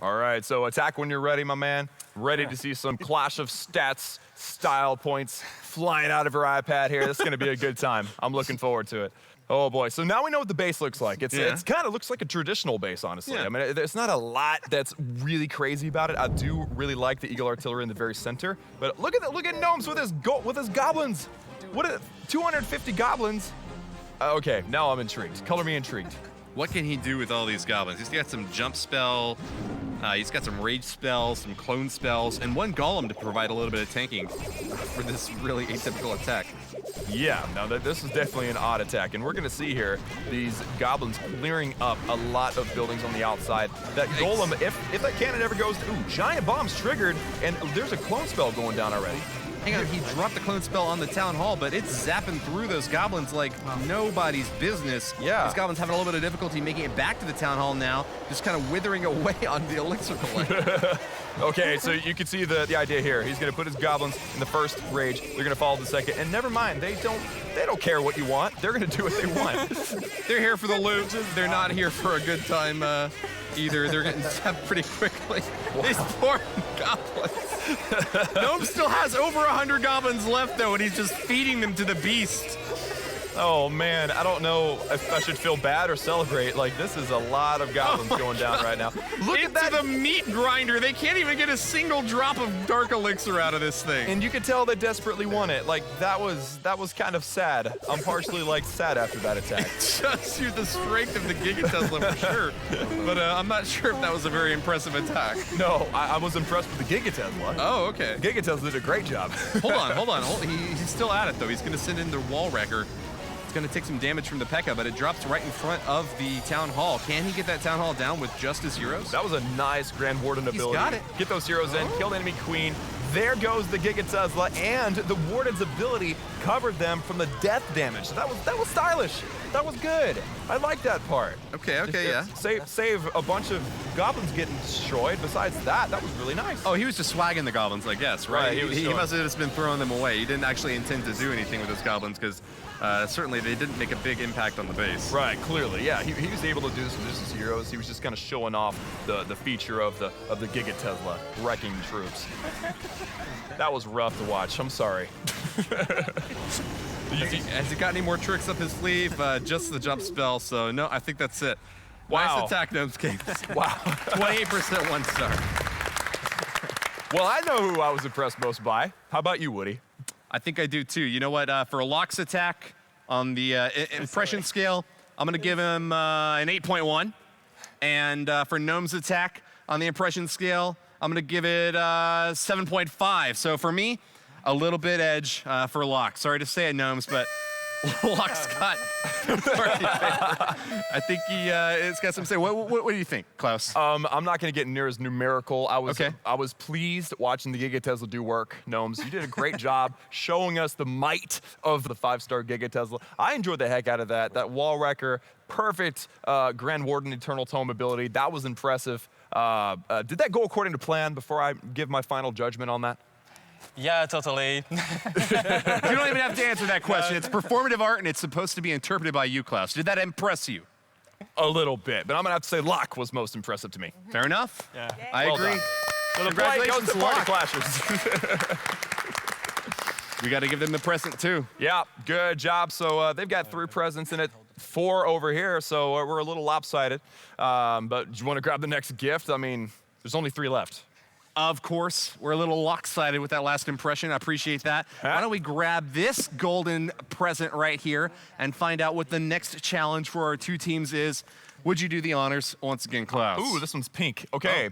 All right, so attack when you're ready, my man. Ready to see some Clash of Stats style points flying out of your iPad here. This is going to be a good time. I'm looking forward to it. Oh boy, so now we know what the base looks like. It's kind of looks like a traditional base, honestly. Yeah. I mean, there's not a lot that's really crazy about it. I do really like the Eagle Artillery in the very center, but look at Gnomes with his goblins. What are 250 goblins? Okay, now I'm intrigued. Color me intrigued. What can he do with all these goblins? He's got some jump spell, he's got some rage spells, some clone spells, and one golem to provide a little bit of tanking for this really atypical attack. Yeah, now this is definitely an odd attack, and we're gonna see here these goblins clearing up a lot of buildings on the outside. That golem, if that cannon ever goes, giant bombs triggered, and there's a clone spell going down already. Hang on, he dropped the clone spell on the town hall, but it's zapping through those goblins like nobody's business. Yeah. These goblins having a little bit of difficulty making it back to the town hall now, just kind of withering away on the elixir collector. Okay, so you can see the idea here. He's gonna put his goblins in the first rage. They're gonna follow the second, and never mind. They don't care what you want. They're gonna do what they want. They're here for the loot. They're not here for a good time either. They're getting zapped pretty quickly. Wow. These poor goblins. Gnome still has over 100 goblins left, though, and he's just feeding them to the beast. Oh man, I don't know if I should feel bad or celebrate. Like, this is a lot of goblins going down right now. Look at that. The meat grinder. They can't even get a single drop of dark elixir out of this thing. And you could tell they desperately want it. Like, that was kind of sad. I'm partially like sad after that attack. It shows you the strength of the Giga Tesla for sure. But I'm not sure if that was a very impressive attack. No, I was impressed with the Giga Tesla. Oh, okay. Giga Tesla did a great job. Hold on. He's still at it, though. He's going to send in the wall wrecker. Going to take some damage from the Pekka, but it drops right in front of the town hall. Can he get that town hall down with just his heroes? That was a nice Grand Warden ability. He's got it. Get those heroes in, kill the enemy queen. There goes the Giga Tesla, and the Warden's ability covered them from the death damage. So that was stylish. That was good. I like that part. Okay, yeah. Save a bunch of goblins getting destroyed. Besides that was really nice. Oh, he was just swagging the goblins, I guess, right? Right, he must have just been throwing them away. He didn't actually intend to do anything with those goblins because certainly they didn't make a big impact on the base. Right, clearly, yeah. He was able to do this with just his heroes. He was just kind of showing off the feature of the Giga Tesla wrecking troops. That was rough to watch. I'm sorry. Has he got any more tricks up his sleeve? Just the jump spell. So no, I think that's it. Wow. Nice attack, Gnomes King. Wow. 28% 1 star. Well, I know who I was impressed most by. How about you, Woody? I think I do too. You know what? For a Locke's attack, On the impression scale, I'm going to give him an 8.1. And for Gnome's attack on the impression scale, I'm going to give it 7.5. So for me, a little bit edge for Locke. Sorry to say it, Gnomes, but Locke's got I think it's got some say. What do you think, Klaus? I'm not going to get near as numerical. I was pleased watching the Giga Tesla do work, Gnomes. You did a great job showing us the might of the 5-star Giga Tesla. I enjoyed the heck out of that. That wall wrecker, perfect Grand Warden Eternal Tome ability. That was impressive. Did that go according to plan before I give my final judgment on that? Yeah, totally. You don't even have to answer that question. It's performative art, and it's supposed to be interpreted by you, Klaus. Did that impress you? A little bit, but I'm gonna have to say Locke was most impressive to me. Fair enough. Yeah. I agree. Done. So the play goes to Party Locke. Clashers. We got to give them the present, too. Yeah, good job. So they've got 3 presents in it, 4 over here, so we're a little lopsided. But do you want to grab the next gift? I mean, there's only 3 left. Of course, we're a little lopsided with that last impression. I appreciate that. Why don't we grab this golden present right here and find out what the next challenge for our 2 teams is. Would you do the honors once again, Klaus? Ooh, this one's pink. Okay.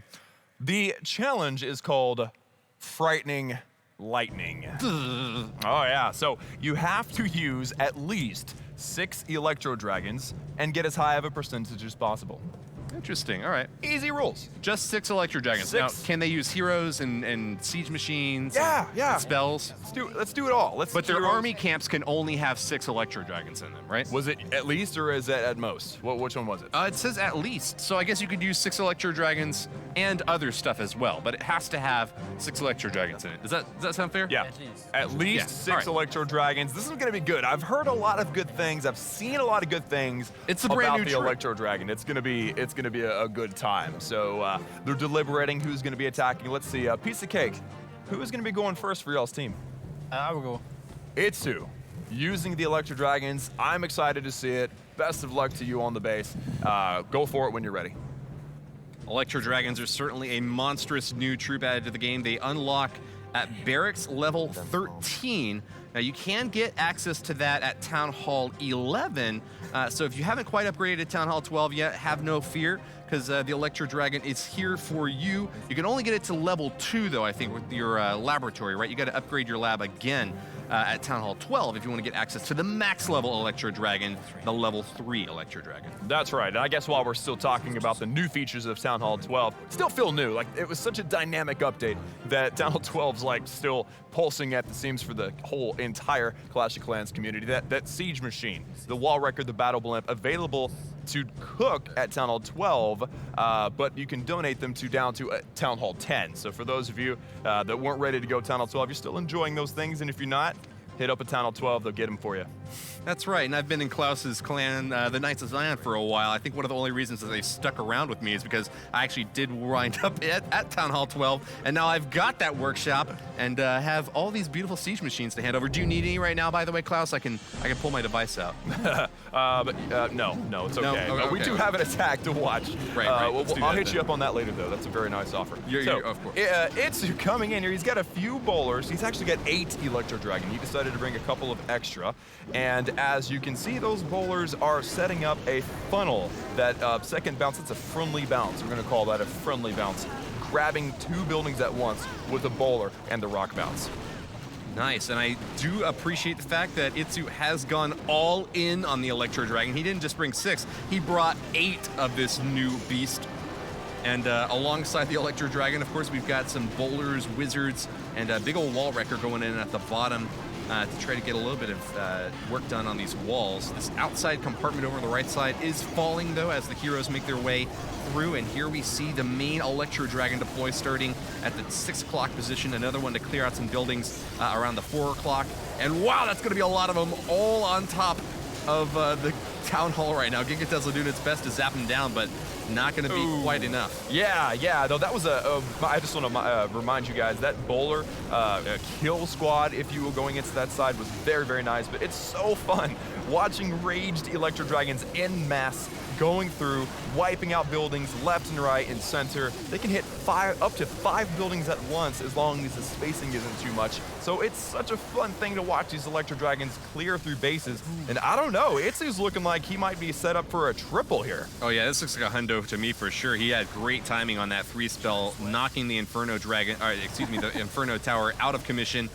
The challenge is called Frightening Lightning. Oh, yeah. So you have to use at least 6 Electro Dragons and get as high of a percentage as possible. Interesting. All right. Easy rules. Just 6 Electro Dragons. 6. Now, can they use heroes and siege machines? Yeah, and spells. Let's do it all. But their army camps can only have 6 Electro Dragons in them, right? Was it at least or is it at most? Which one was it? It says at least. So I guess you could use 6 Electro Dragons and other stuff as well, but it has to have 6 Electro Dragons in it. Does that sound fair? Yeah. At least 6 Electro Dragons. This is going to be good. I've heard a lot of good things. I've seen a lot of good things. It's a brand new the troop. Electro Dragon. It's going to be a good time. So they're deliberating who's going to be attacking. Let's see. Piece of cake. Who is going to be going first for y'all's team? I will go. Itsu, using the Electro Dragons. I'm excited to see it. Best of luck to you on the base. Go for it when you're ready. Electro Dragons are certainly a monstrous new troop added to the game. They unlock at barracks level 13. Now you can get access to that at Town Hall 11. So if you haven't quite upgraded to Town Hall 12 yet, have no fear, because the Electro Dragon is here for you. You can only get it to level 2 though, I think, with your laboratory, right? You got to upgrade your lab again at Town Hall 12 if you want to get access to the max level Electro Dragon, the level 3 Electro Dragon. That's right. And I guess while we're still talking about the new features of Town Hall 12, still feel new. Like, it was such a dynamic update that Town Hall 12's like still pulsing at the seams for the whole entire Clash of Clans community. That siege machine, the wall record, the battle blimp, available to cook at Town Hall 12, but you can donate them down to Town Hall 10. So for those of you that weren't ready to go Town Hall 12, you're still enjoying those things, and if you're not, hit up a Town Hall 12, they'll get them for you. That's right, and I've been in Klaus's clan, the Knights of Zion, for a while. I think one of the only reasons that they stuck around with me is because I actually did wind up at Town Hall 12, and now I've got that workshop and have all these beautiful siege machines to hand over. Do you need any right now, by the way, Klaus? I can pull my device out. No, it's okay. No? We do have an attack to watch. Right. I'll hit you up on that later, though. That's a very nice offer. Of course. Itsu coming in here. He's got a few bowlers. He's actually got 8 Electro Dragon. He decided to bring a couple of extra, and as you can see, those bowlers are setting up a funnel. That second bounce, it's a friendly bounce. We're going to call that a friendly bounce. Grabbing 2 buildings at once with the bowler and the rock bounce. Nice, and I do appreciate the fact that Itsu has gone all in on the Electro Dragon. He didn't just bring 6, he brought 8 of this new beast. And alongside the Electro Dragon, of course, we've got some bowlers, wizards, and a big old wall wrecker going in at the bottom to try to get a little bit of work done on these walls. This outside compartment over on the right side is falling, though, as the heroes make their way through. And here we see the main Electro Dragon deploy starting at the 6 o'clock position. Another one to clear out some buildings around the 4 o'clock. And wow, that's going to be a lot of them all on top of the Town Hall right now. Giga Tesla doing its best to zap them down, but not going to be quite enough. Yeah. Though that was I just want to remind you guys that bowler kill squad, if you were going into that side, was very, very nice. But it's so fun watching raged Electro Dragons en masse going through, wiping out buildings left and right and center. They can hit up to 5 buildings at once as long as the spacing isn't too much. So it's such a fun thing to watch these Electro Dragons clear through bases. And I don't know, Itsu's looking like he might be set up for a triple here. Oh yeah, this looks like a hundo to me for sure. He had great timing on that 3 spell, knocking the Inferno Tower out of commission.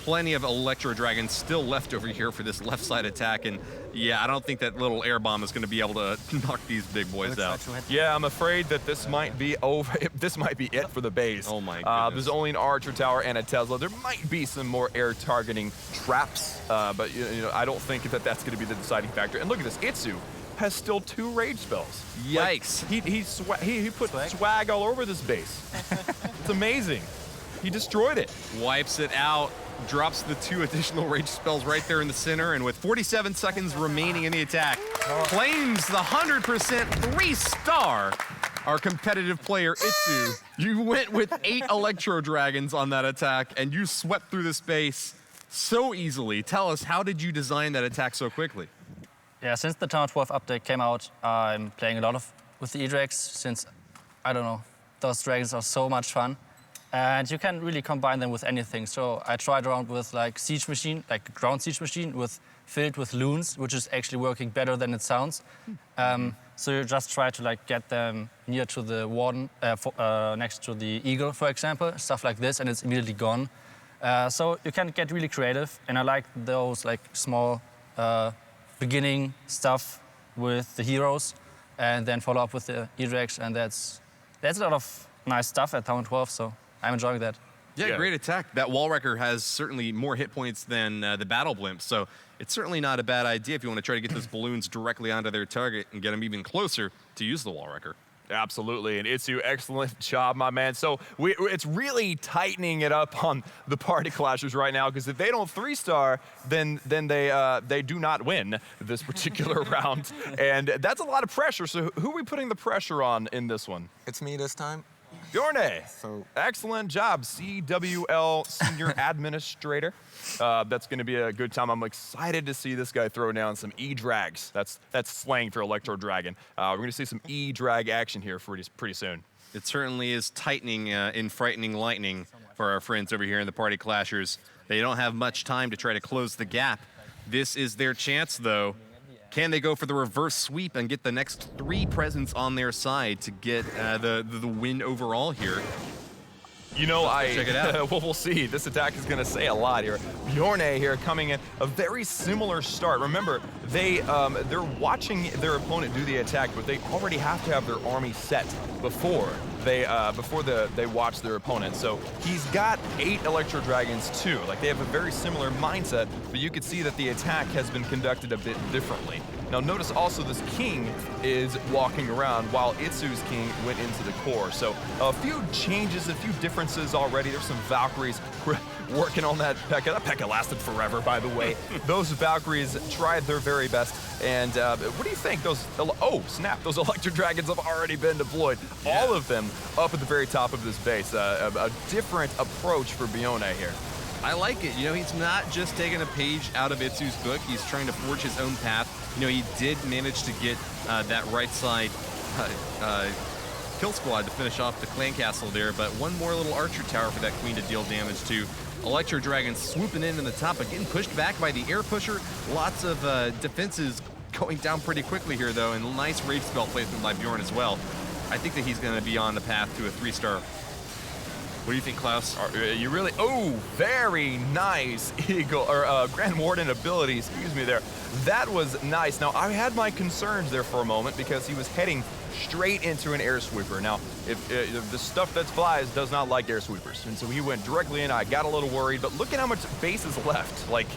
Plenty of Electro Dragons still left over here for this left side attack, and yeah, I don't think that little air bomb is going to be able to knock these big boys out. Yeah, I'm afraid that this might be over. This might be it for the base. Oh my goodness. There's only an Archer Tower and a Tesla. There might be some more air targeting traps, but you know, I don't think that that's going to be the deciding factor. And look at this, Itsu has still 2 rage spells. Yikes. Like, he put swag all over this base. It's amazing. He destroyed it. Wipes it out, drops the 2 additional rage spells right there in the center, and with 47 seconds remaining in the attack, claims the 100% 3-star. Our competitive player, Itsu. You went with 8 Electro Dragons on that attack, and you swept through the space so easily. Tell us, how did you design that attack so quickly? Yeah, since the Town 12 update came out, I'm playing a lot with the E-Drags since, I don't know, those dragons are so much fun. And you can really combine them with anything. So I tried around with like siege machine, like a ground siege machine filled with loons, which is actually working better than it sounds. So you just try to like get them near to the warden, next to the eagle, for example, stuff like this, and it's immediately gone. So you can get really creative, and I like those like small beginning stuff with the heroes, and then follow up with the E-Drags, and that's a lot of nice stuff at Town 12. So I'm enjoying that. Yeah, great attack. That wall wrecker has certainly more hit points than the battle blimp, so it's certainly not a bad idea if you want to try to get those balloons directly onto their target and get them even closer to use the wall wrecker. Absolutely, and Itsu, excellent job, my man. So it's really tightening it up on the Party Clashers right now, because if they don't 3-star, then they do not win this particular round, and that's a lot of pressure. So who are we putting the pressure on in this one? It's me this time. Bjorne, excellent job, CWL Senior Administrator. That's going to be a good time. I'm excited to see this guy throw down some E-Drags. That's slang for Electro Dragon. We're going to see some E-Drag action here pretty soon. It certainly is tightening in Frightening Lightning for our friends over here in the Party Clashers. They don't have much time to try to close the gap. This is their chance, though. Can they go for the reverse sweep and get the next 3 presents on their side to get the win overall here? You know, check it out. Well, we'll see. This attack is going to say a lot here. Bjorne here coming in a very similar start. Remember, they're watching their opponent do the attack, but they already have to have their army set before they watch their opponent. So he's got 8 Electro Dragons too. Like, they have a very similar mindset, but you could see that the attack has been conducted a bit differently. Now notice also this king is walking around while Itsu's king went into the core. So a few changes, a few differences already. There's some Valkyries working on that Pekka. That Pekka lasted forever, by the way. Those Valkyries tried their very best. And what do you think? Oh, snap. Those Electro Dragons have already been deployed. Yeah. All of them up at the very top of this base. A different approach for Bjorne here. I like it. You know, he's not just taking a page out of Itsu's book. He's trying to forge his own path. You know, he did manage to get that right side kill squad to finish off the clan castle there, but one more little archer tower for that queen to deal damage to. Electro Dragon swooping in the top, but getting pushed back by the air pusher. Lots of defenses going down pretty quickly here, though, and nice rage spell placement by Bjorn as well. I think that he's going to be on the path to a 3-star. What do you think, Klaus? You really, oh, very nice Eagle, or Grand Warden ability, excuse me there. That was nice. Now, I had my concerns there for a moment because he was heading straight into an air sweeper. Now, if the stuff that flies does not like air sweepers, and so he went directly in. I got a little worried, but look at how much base is left. Like,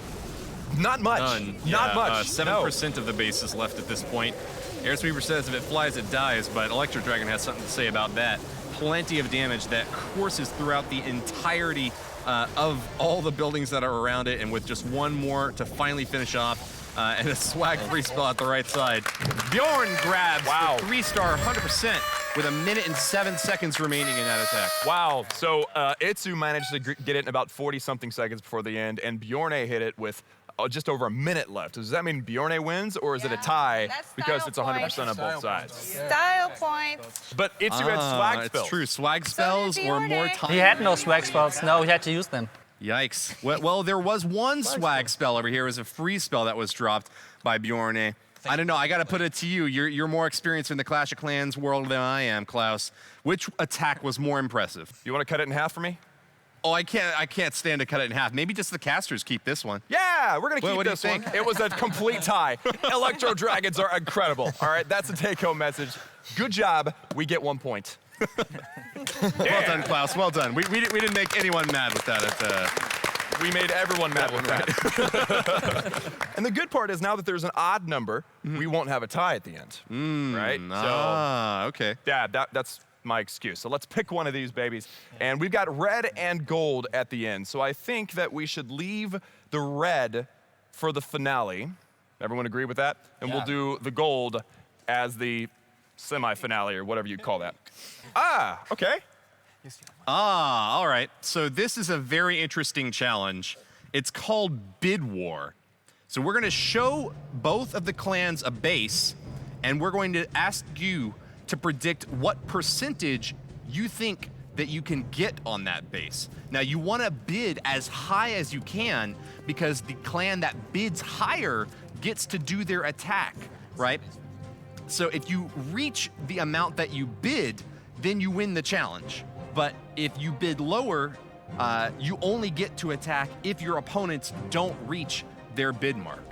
not much. None. Not much. 7% of the base is left at this point. Air sweeper says if it flies, it dies, but Electro Dragon has something to say about that. Plenty of damage that courses throughout the entirety of all the buildings that are around it, and with just one more to finally finish off, and a swag free spell at the right side. Bjorn grabs the 3-star 100% with 1 minute and 7 seconds remaining in that attack. Wow, so Itsu managed to get it in about 40-something seconds before the end, and Bjorne hit it with just over a minute left. Does that mean Bjorne wins, or is it a tie That's because style it's 100% on points. both sides? Style points. But it's you had swag spells. It's true. Swag spells or more time. He had no swag spells. No, he had to use them. Yikes. Well, there was one swag spell over here. It was a free spell that was dropped by Bjorne. I don't know. I got to put it to you. You're more experienced in the Clash of Clans world than I am, Klaus. Which attack was more impressive? You want to cut it in half for me? Oh, I can't stand to cut it in half. Maybe just the casters keep this one. Yeah, we're gonna keep What do you this one. think? It was a complete tie. Electro Dragons are incredible. All right, that's the take-home message. Good job. We get 1 point. Well done, Klaus. Well done. We didn't make anyone mad with that. We made everyone mad with that. And the good part is now that there's an odd number, we won't have a tie at the end. Right? Okay. Yeah, that's my excuse. So let's pick one of these babies. And we've got red and gold at the end. So I think that we should leave the red for the finale. Everyone agree with that? And we'll do the gold as the semi-finale or whatever you'd call that. Ah, okay. All right. So this is a very interesting challenge. It's called Bid War. So we're going to show both of the clans a base, and we're going to ask you to predict what percentage you think that you can get on that base. Now, you want to bid as high as you can because the clan that bids higher gets to do their attack, right? So if you reach the amount that you bid, then you win the challenge. But if you bid lower, you only get to attack if your opponents don't reach their bid mark.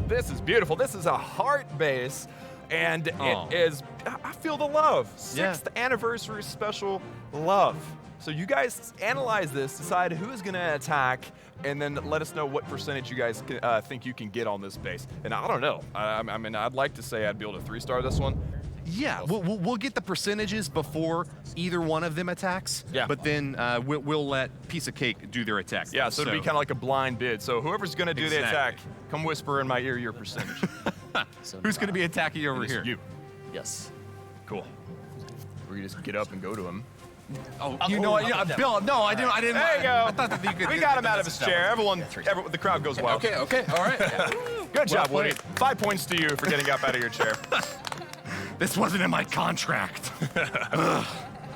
This is beautiful. This is a heart base. And it is, I feel the love. 6th anniversary special love. So you guys analyze this, decide who's going to attack, and then let us know what percentage you guys think you can get on this base. And I don't know. I mean, I'd like to say I'd be able to 3-star this one. Yeah, we'll get the percentages before either one of them attacks. Yeah. But then we'll let Piece of Cake do their attack. Yeah, so it'll be kind of like a blind bid. So whoever's going to do the attack, come whisper in my ear your percentage. Who's going to be attacking over here? You. Yes. Cool. We can just get up and go to him. Oh, you know what? Bill, no, I didn't. There you go. I thought that you could. We got him out of his chair. Everyone, the crowd goes wild. Okay, all right. Good job, Woody. 5 points to you for getting up out of your chair. This wasn't in my contract.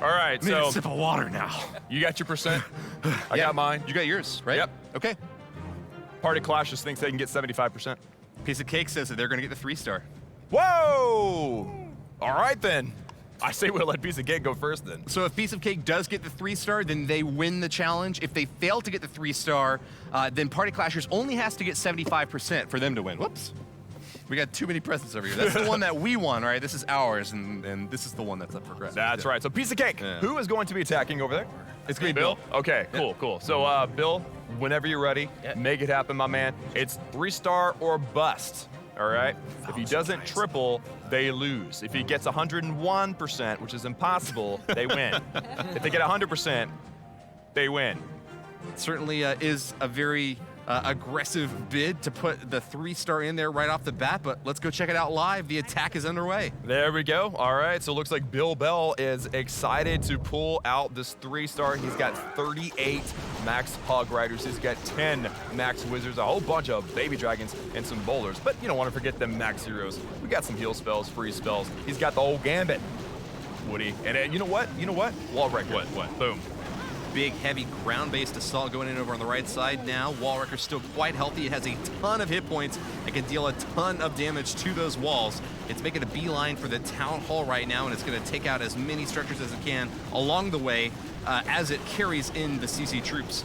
All right, Need so a sip of water now. You got your percent. I got mine. You got yours, right? Yep. Okay. Party Clash just thinks they can get 75%. Piece of Cake says that they're going to get the 3-star. Whoa! All right then. I say we'll let Piece of Cake go first then. So if Piece of Cake does get the 3-star, then they win the challenge. If they fail to get the 3-star, then Party Clashers only has to get 75% for them to win. Whoops. We got too many presents over here. That's the one that we won, right? This is ours, and this is the one that's up for grabs. That's right. So Piece of Cake, who is going to be attacking over there? It's going to be Bill. Bill. Okay, cool. So Bill, whenever you're ready, make it happen, my man. It's 3-star or bust. All right. If he doesn't triple, they lose. If he gets 101%, which is impossible, they win. If they get 100%, they win. It certainly is a very aggressive bid to put the 3-star in there right off the bat, but let's go check it out live. The attack is underway. There we go. All right, so it looks like Bill Bell is excited to pull out this 3-star. He's got 38 max Hog Riders. He's got 10 max Wizards, a whole bunch of baby dragons, and some bowlers. But you don't want to forget them max heroes. We got some heal spells, free spells. He's got the whole gambit, Woody. And you know what? Wall Wrecker. What? Boom. Big, heavy, ground-based assault going in over on the right side now. Wall Wrecker's still quite healthy. It has a ton of hit points and can deal a ton of damage to those walls. It's making a beeline for the Town Hall right now, and it's going to take out as many structures as it can along the way as it carries in the CC troops.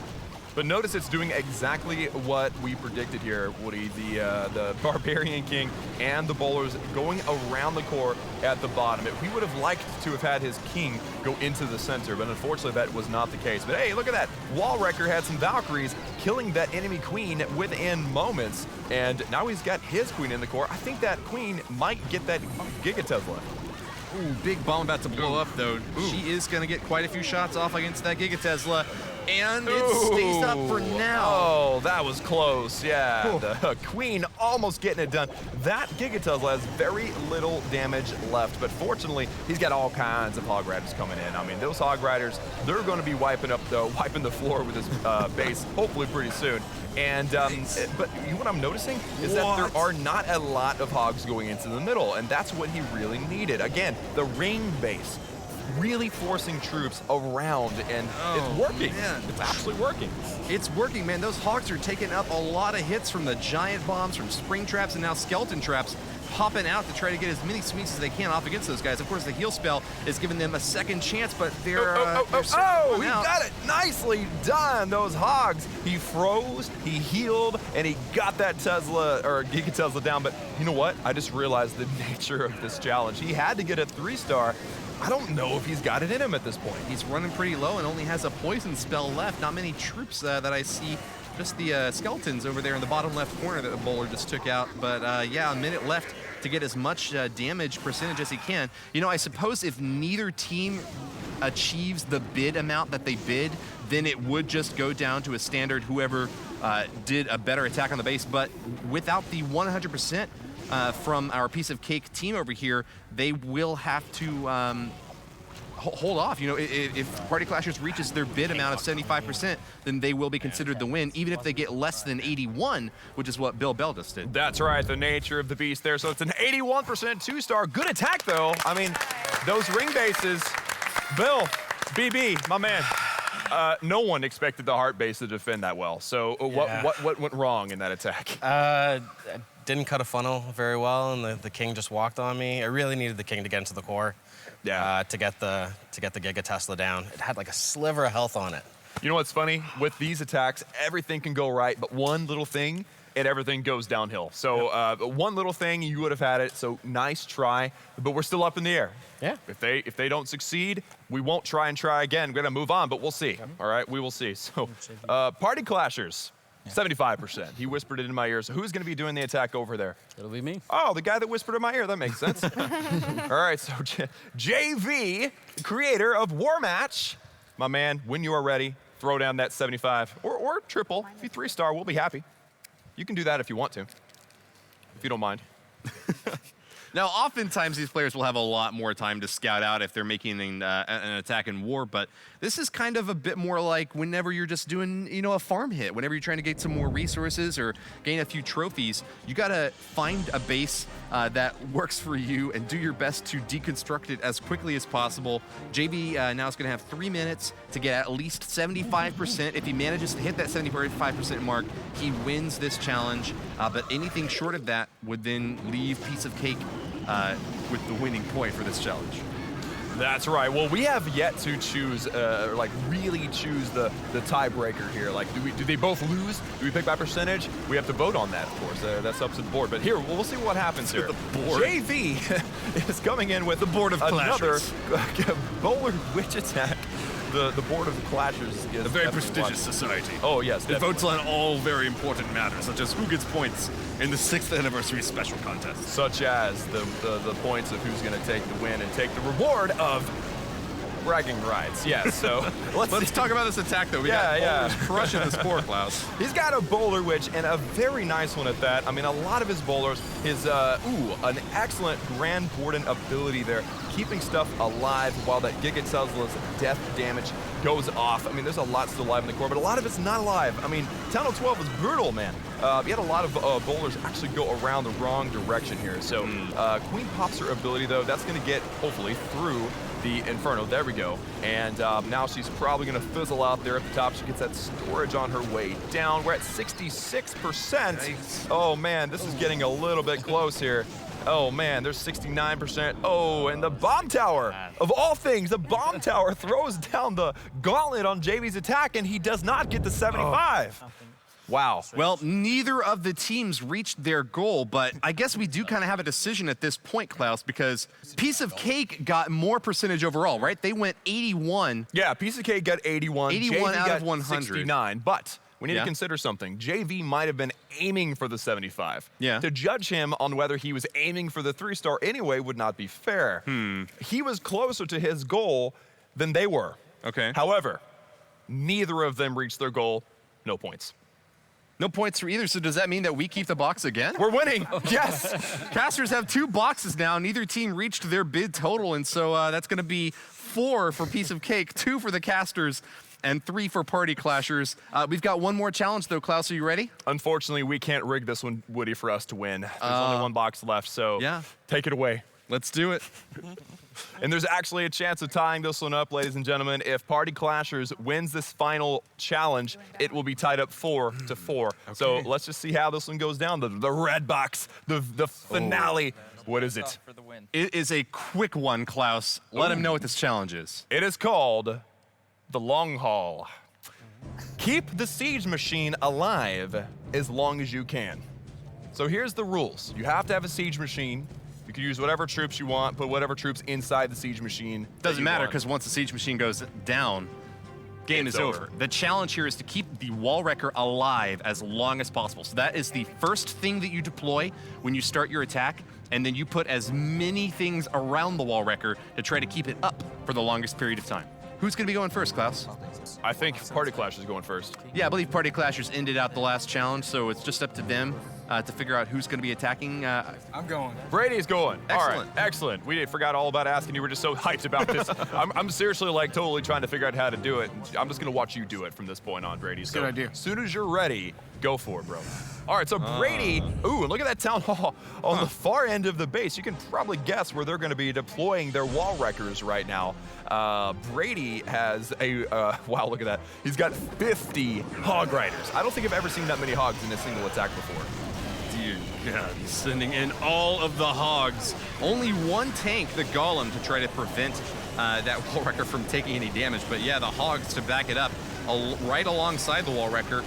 But notice it's doing exactly what we predicted here, Woody. The Barbarian King and the bowlers going around the core at the bottom. We would have liked to have had his king go into the center, but unfortunately that was not the case. But hey, look at that. Wall Wrecker had some Valkyries killing that enemy queen within moments, and now he's got his queen in the core. I think that queen might get that Giga Tesla. Ooh, big bomb about to blow up, though. She is going to get quite a few shots off against that Giga Tesla. And it stays up for now. Oh, that was close. Yeah, the Queen almost getting it done. That Giga Tesla has very little damage left, but fortunately, he's got all kinds of Hog Riders coming in. I mean, those Hog Riders, they're going to be wiping the floor with his base, hopefully pretty soon. And but what I'm noticing is that there are not a lot of hogs going into the middle, and that's what he really needed. Again, the ring base really forcing troops around, and it's working. Man. It's actually working. It's working, man. Those hogs are taking up a lot of hits from the giant bombs, from spring traps, and now skeleton traps popping out to try to get as many swings as they can off against those guys. Of course, the heal spell is giving them a second chance, but they're he got it nicely done. Those hogs. He froze, he healed, and he got that Tesla or Giga Tesla down. But you know what? I just realized the nature of this challenge. He had to get a 3-star. I don't know if he's got it in him at this point. He's running pretty low and only has a poison spell left. Not many troops that I see. Just the skeletons over there in the bottom left corner that the bowler just took out. But yeah, a minute left to get as much damage percentage as he can. You know, I suppose if neither team achieves the bid amount that they bid, then it would just go down to a standard whoever did a better attack on the base. But without the 100% from our piece of cake team over here, they will have to hold off. You know, if Party Clashers reaches their bid amount of 75%, then they will be considered the win, even if they get less than 81, which is what Bill Bell just did. That's right, the nature of the beast there. So it's an 81% 2-star. Good attack, though. I mean, those ring bases, Bill, BB, my man. No one expected the heart base to defend that well. So what went wrong in that attack? Didn't cut a funnel very well, and the king just walked on me. I really needed the king to get into the core. To get the Giga Tesla down. It had like a sliver of health on it. You know what's funny? With these attacks, everything can go right, but one little thing and everything goes downhill. So one little thing, you would have had it. So nice try, but we're still up in the air. Yeah. If they don't succeed, we won't try again. We're gonna move on, but we'll see. All right, we will see. So Party Clashers. 75%. He whispered it in my ear. So who's going to be doing the attack over there? It'll be me. Oh, the guy that whispered in my ear. That makes sense. All right, so JV, creator of War Match. My man, when you are ready, throw down that 75 or triple. If you 3-star, we'll be happy. You can do that if you want to, if you don't mind. Now, oftentimes these players will have a lot more time to scout out if they're making an attack in war, but this is kind of a bit more like whenever you're just doing, you know, a farm hit. Whenever you're trying to get some more resources or gain a few trophies, you gotta find a base that works for you and do your best to deconstruct it as quickly as possible. JB now is gonna have 3 minutes to get at least 75%. If he manages to hit that 75% mark, he wins this challenge, but anything short of that would then leave Piece of Cake with the winning point for this challenge. That's right. Well, we have yet to choose, really choose the tiebreaker here. Like, do they both lose? Do we pick by percentage? We have to vote on that, of course. That's up to the board. But here, we'll see what happens here. The board. JV is coming in with the board of another Clashers. bowler witch attack. The board of the Clashers is a very prestigious society. Oh, yes, it votes on all very important matters, such as who gets points in the 6th anniversary special contest. Such as the points of who's going to take the win and take the reward of bragging rights. Yes, so let's talk about this attack, though. We got bowlers crushing this core, Klaus. He's got a bowler witch, and a very nice one at that. I mean, a lot of his bowlers, an excellent Grand Borden ability there, keeping stuff alive while that Giga Tesla's death damage goes off. I mean, there's a lot still alive in the core, but a lot of it's not alive. I mean, Town of 12 is brutal, man. We had a lot of bowlers actually go around the wrong direction here. So Queen pops her ability, though. That's going to get, hopefully, through the Inferno. There we go. And now she's probably going to fizzle out there at the top. She gets that storage on her way down. We're at 66%. Nice. Oh, man, this is getting a little bit close here. Oh, man, there's 69%. Oh, and the bomb tower, of all things, the bomb tower throws down the gauntlet on JV's attack, and he does not get the 75. Wow. Well, neither of the teams reached their goal, but I guess we do kind of have a decision at this point, Klaus, because Piece of Cake got more percentage overall, right? They went 81. Yeah, Piece of Cake got 81. 81 JV out got of 100. 69, but we need to consider something. JV might have been aiming for the 75. Yeah. To judge him on whether he was aiming for the 3-star anyway would not be fair. He was closer to his goal than they were. Okay. However, Neither of them reached their goal. No points. No points for either, so does that mean that we keep the box again? We're winning, yes. Casters have 2 boxes now. Neither team reached their bid total, and so that's going to be 4 for Piece of Cake, 2 for the Casters, and 3 for Party Clashers. We've got one more challenge, though. Klaus, are you ready? Unfortunately, we can't rig this one, Woody, for us to win. There's only 1 box left, so take it away. Let's do it. And there's actually a chance of tying this one up, ladies and gentlemen. If Party Clashers wins this final challenge, it will be tied up 4-4. Okay. So let's just see how this one goes down. The red box, the finale. What is it? It is a quick one, Klaus. Let him know what this challenge is. It is called the long haul. Keep the siege machine alive as long as you can. So here's the rules. You have to have a siege machine. You can use whatever troops you want, put whatever troops inside the siege machine. Doesn't matter, because once the siege machine goes down, game is over. The challenge here is to keep the wall wrecker alive as long as possible. So that is the first thing that you deploy when you start your attack, and then you put as many things around the wall wrecker to try to keep it up for the longest period of time. Who's going to be going first, Klaus? I think Party Clash is going first. Yeah, I believe Party Clashers ended out the last challenge, so it's just up to them to figure out who's going to be attacking. I'm going. Brady's going. Excellent. All right, excellent. We forgot all about asking. You were just so hyped about this. I'm seriously like totally trying to figure out how to do it. I'm just going to watch you do it from this point on, Brady. So good idea. As soon as you're ready, go for it, bro. All right, so Brady, ooh, look at that town hall on the far end of the base. You can probably guess where they're going to be deploying their wall wreckers right now. Brady has a, wow, look at that. He's got 50 hog riders. I don't think I've ever seen that many hogs in a single attack before. Dear God, he's sending in all of the hogs. Only 1 tank, the Golem, to try to prevent that wall wrecker from taking any damage. But yeah, the hogs to back it up right alongside the wall wrecker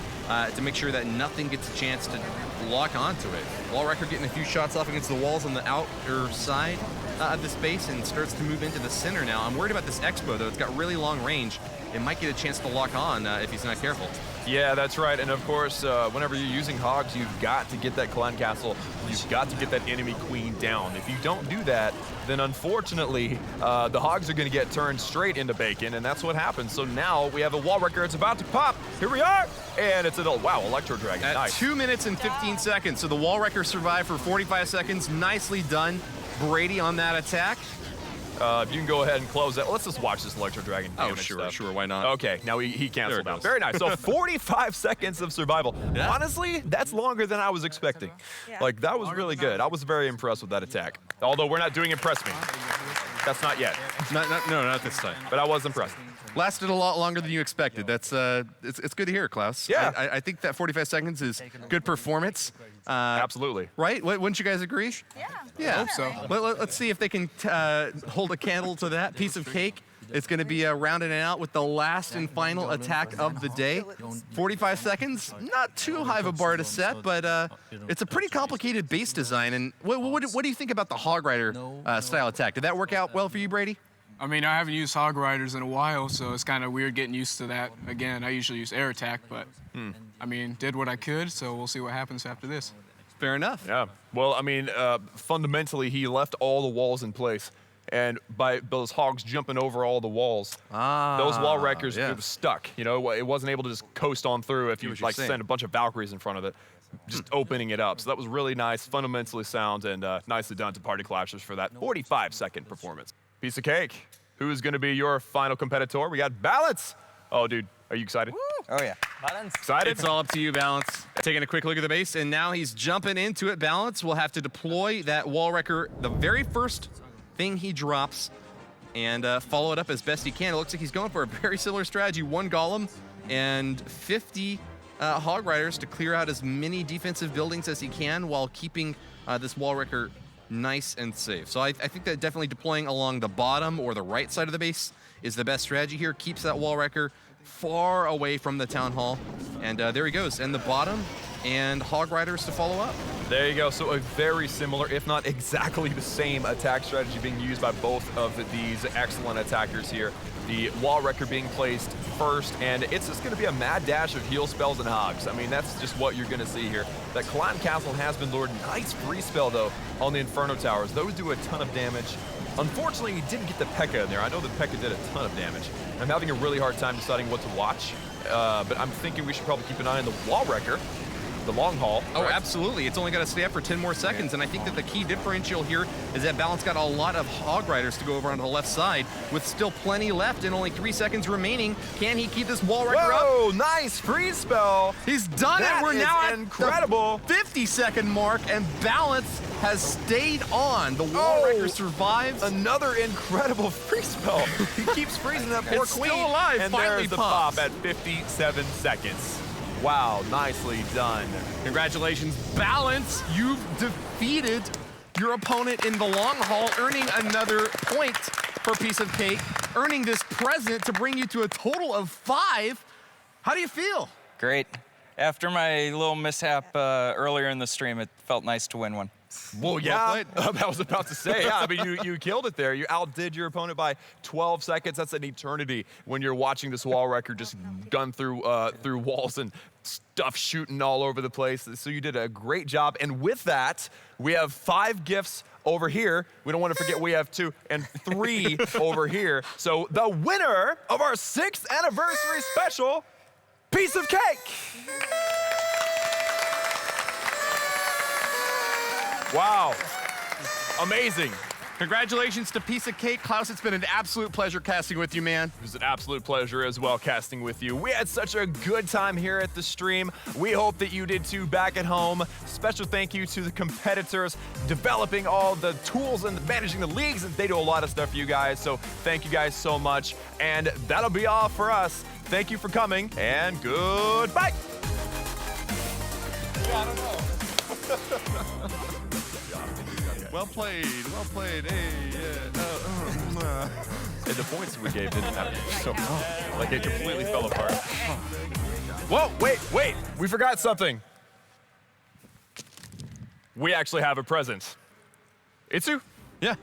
to make sure that nothing gets a chance to lock onto it. Wall wrecker getting a few shots off against the walls on the outer side of the space and starts to move into the center now. I'm worried about this Expo, though. It's got really long range. It might get a chance to lock on if he's not careful. Yeah, that's right. And of course, whenever you're using hogs, you've got to get that clan castle. You've got to get that enemy queen down. If you don't do that, then unfortunately, the hogs are going to get turned straight into bacon, and that's what happens. So now we have a wall wrecker. It's about to pop. Here we are. And it's wow, Electro Dragon. At nice. 2 minutes and 15 seconds. So the wall wrecker survived for 45 seconds. Nicely done, Brady, on that attack. You can go ahead and close that. Let's just watch this Electro Dragon. Oh, sure, why not? Okay, now he canceled out. Very nice. So 45 seconds of survival. Yeah. Honestly, that's longer than I was expecting. Yeah. Like, that was really good. I was very impressed with that attack. Although we're not doing Impress Me. That's not yet. No, not this time. But I was impressed. Lasted a lot longer than you expected. That's it's good to hear, Klaus. Yeah. I think that 45 seconds is good performance. Absolutely. Right? Wouldn't you guys agree? Yeah. Yeah. I hope so. Let's see if they can hold a candle to that piece of cake. It's going to be rounding it out with the last and final attack of the day. 45 seconds, not too high of a bar to set, but it's a pretty complicated base design. And what do you think about the Hog Rider style attack? Did that work out well for you, Brady? I mean, I haven't used Hog Riders in a while, so it's kind of weird getting used to that. Again, I usually use air attack, but I mean, did what I could, so we'll see what happens after this. Fair enough. Yeah. Well, I mean, fundamentally, he left all the walls in place. And by those hogs jumping over all the walls, those wall wreckers were stuck. You know, it wasn't able to just coast on through if you like send a bunch of Valkyries in front of it, just opening it up. So that was really nice, fundamentally sound, and nicely done to Party Clashers for that 45-second performance. Piece of cake. Who is going to be your final competitor? We got Balance. Oh, dude, are you excited? Woo. Oh, yeah. Balance. Excited? It's all up to you, Balance. Taking a quick look at the base, and now he's jumping into it. Balance will have to deploy that wall wrecker, the very first thing he drops, and follow it up as best he can. It looks like he's going for a very similar strategy. 1 Golem and 50 Hog Riders to clear out as many defensive buildings as he can while keeping this wall wrecker nice and safe. So I think that definitely deploying along the bottom or the right side of the base is the best strategy here. Keeps that wall wrecker far away from the town hall. And there he goes. And the bottom and Hog Riders to follow up. There you go. So a very similar, if not exactly the same attack strategy being used by both of these excellent attackers here. The wall wrecker being placed first, and it's just going to be a mad dash of heal spells and hogs. I mean, that's just what you're going to see here. That Clan Castle has been lured. Nice free spell, though, on the Inferno Towers. Those do a ton of damage. Unfortunately, he didn't get the Pekka in there. I know that Pekka did a ton of damage. I'm having a really hard time deciding what to watch, but I'm thinking we should probably keep an eye on the wall wrecker, the long haul. Oh, right? absolutely. It's only got to stay up for 10 more seconds, and I think that the key differential here is that Balance got a lot of hog riders to go over on the left side with still plenty left and only 3 seconds remaining. Can he keep this wall wrecker up? Whoa, nice freeze spell. He's done That it. We're is now at incredible. the 50-second mark, and Balance has stayed on. The wall wrecker survives. Another incredible freeze spell. He keeps freezing that poor It's queen. still alive, And finally there's the pops. pop at 57 seconds. Wow, nicely done. Congratulations, Balance. You've defeated your opponent in the long haul, earning another point for Piece of Cake, earning this present to bring you to a total of 5. How do you feel? Great. After my little mishap earlier in the stream, it felt nice to win one. Well, yeah, I was about to say, yeah, I mean, you killed it there. You outdid your opponent by 12 seconds. That's an eternity when you're watching this wall wrecker just gun through walls and stuff shooting all over the place. So you did a great job. And with that, we have 5 gifts over here. We don't want to forget we have 2 and 3 over here. So the winner of our 6th anniversary special, Piece of Cake. Wow, amazing. Congratulations to Piece of Cake. Klaus, it's been an absolute pleasure casting with you, man. It was an absolute pleasure as well casting with you. We had such a good time here at the stream. We hope that you did too back at home. Special thank you to the competitors developing all the tools and managing the leagues. They do a lot of stuff for you guys, so thank you guys so much. And that'll be all for us. Thank you for coming, and goodbye. Yeah, I don't know. Well played, well played. Hey, yeah. And the points we gave didn't happen. So, like it completely fell apart. Whoa, wait. We forgot something. We actually have a present. Itsu? Yeah.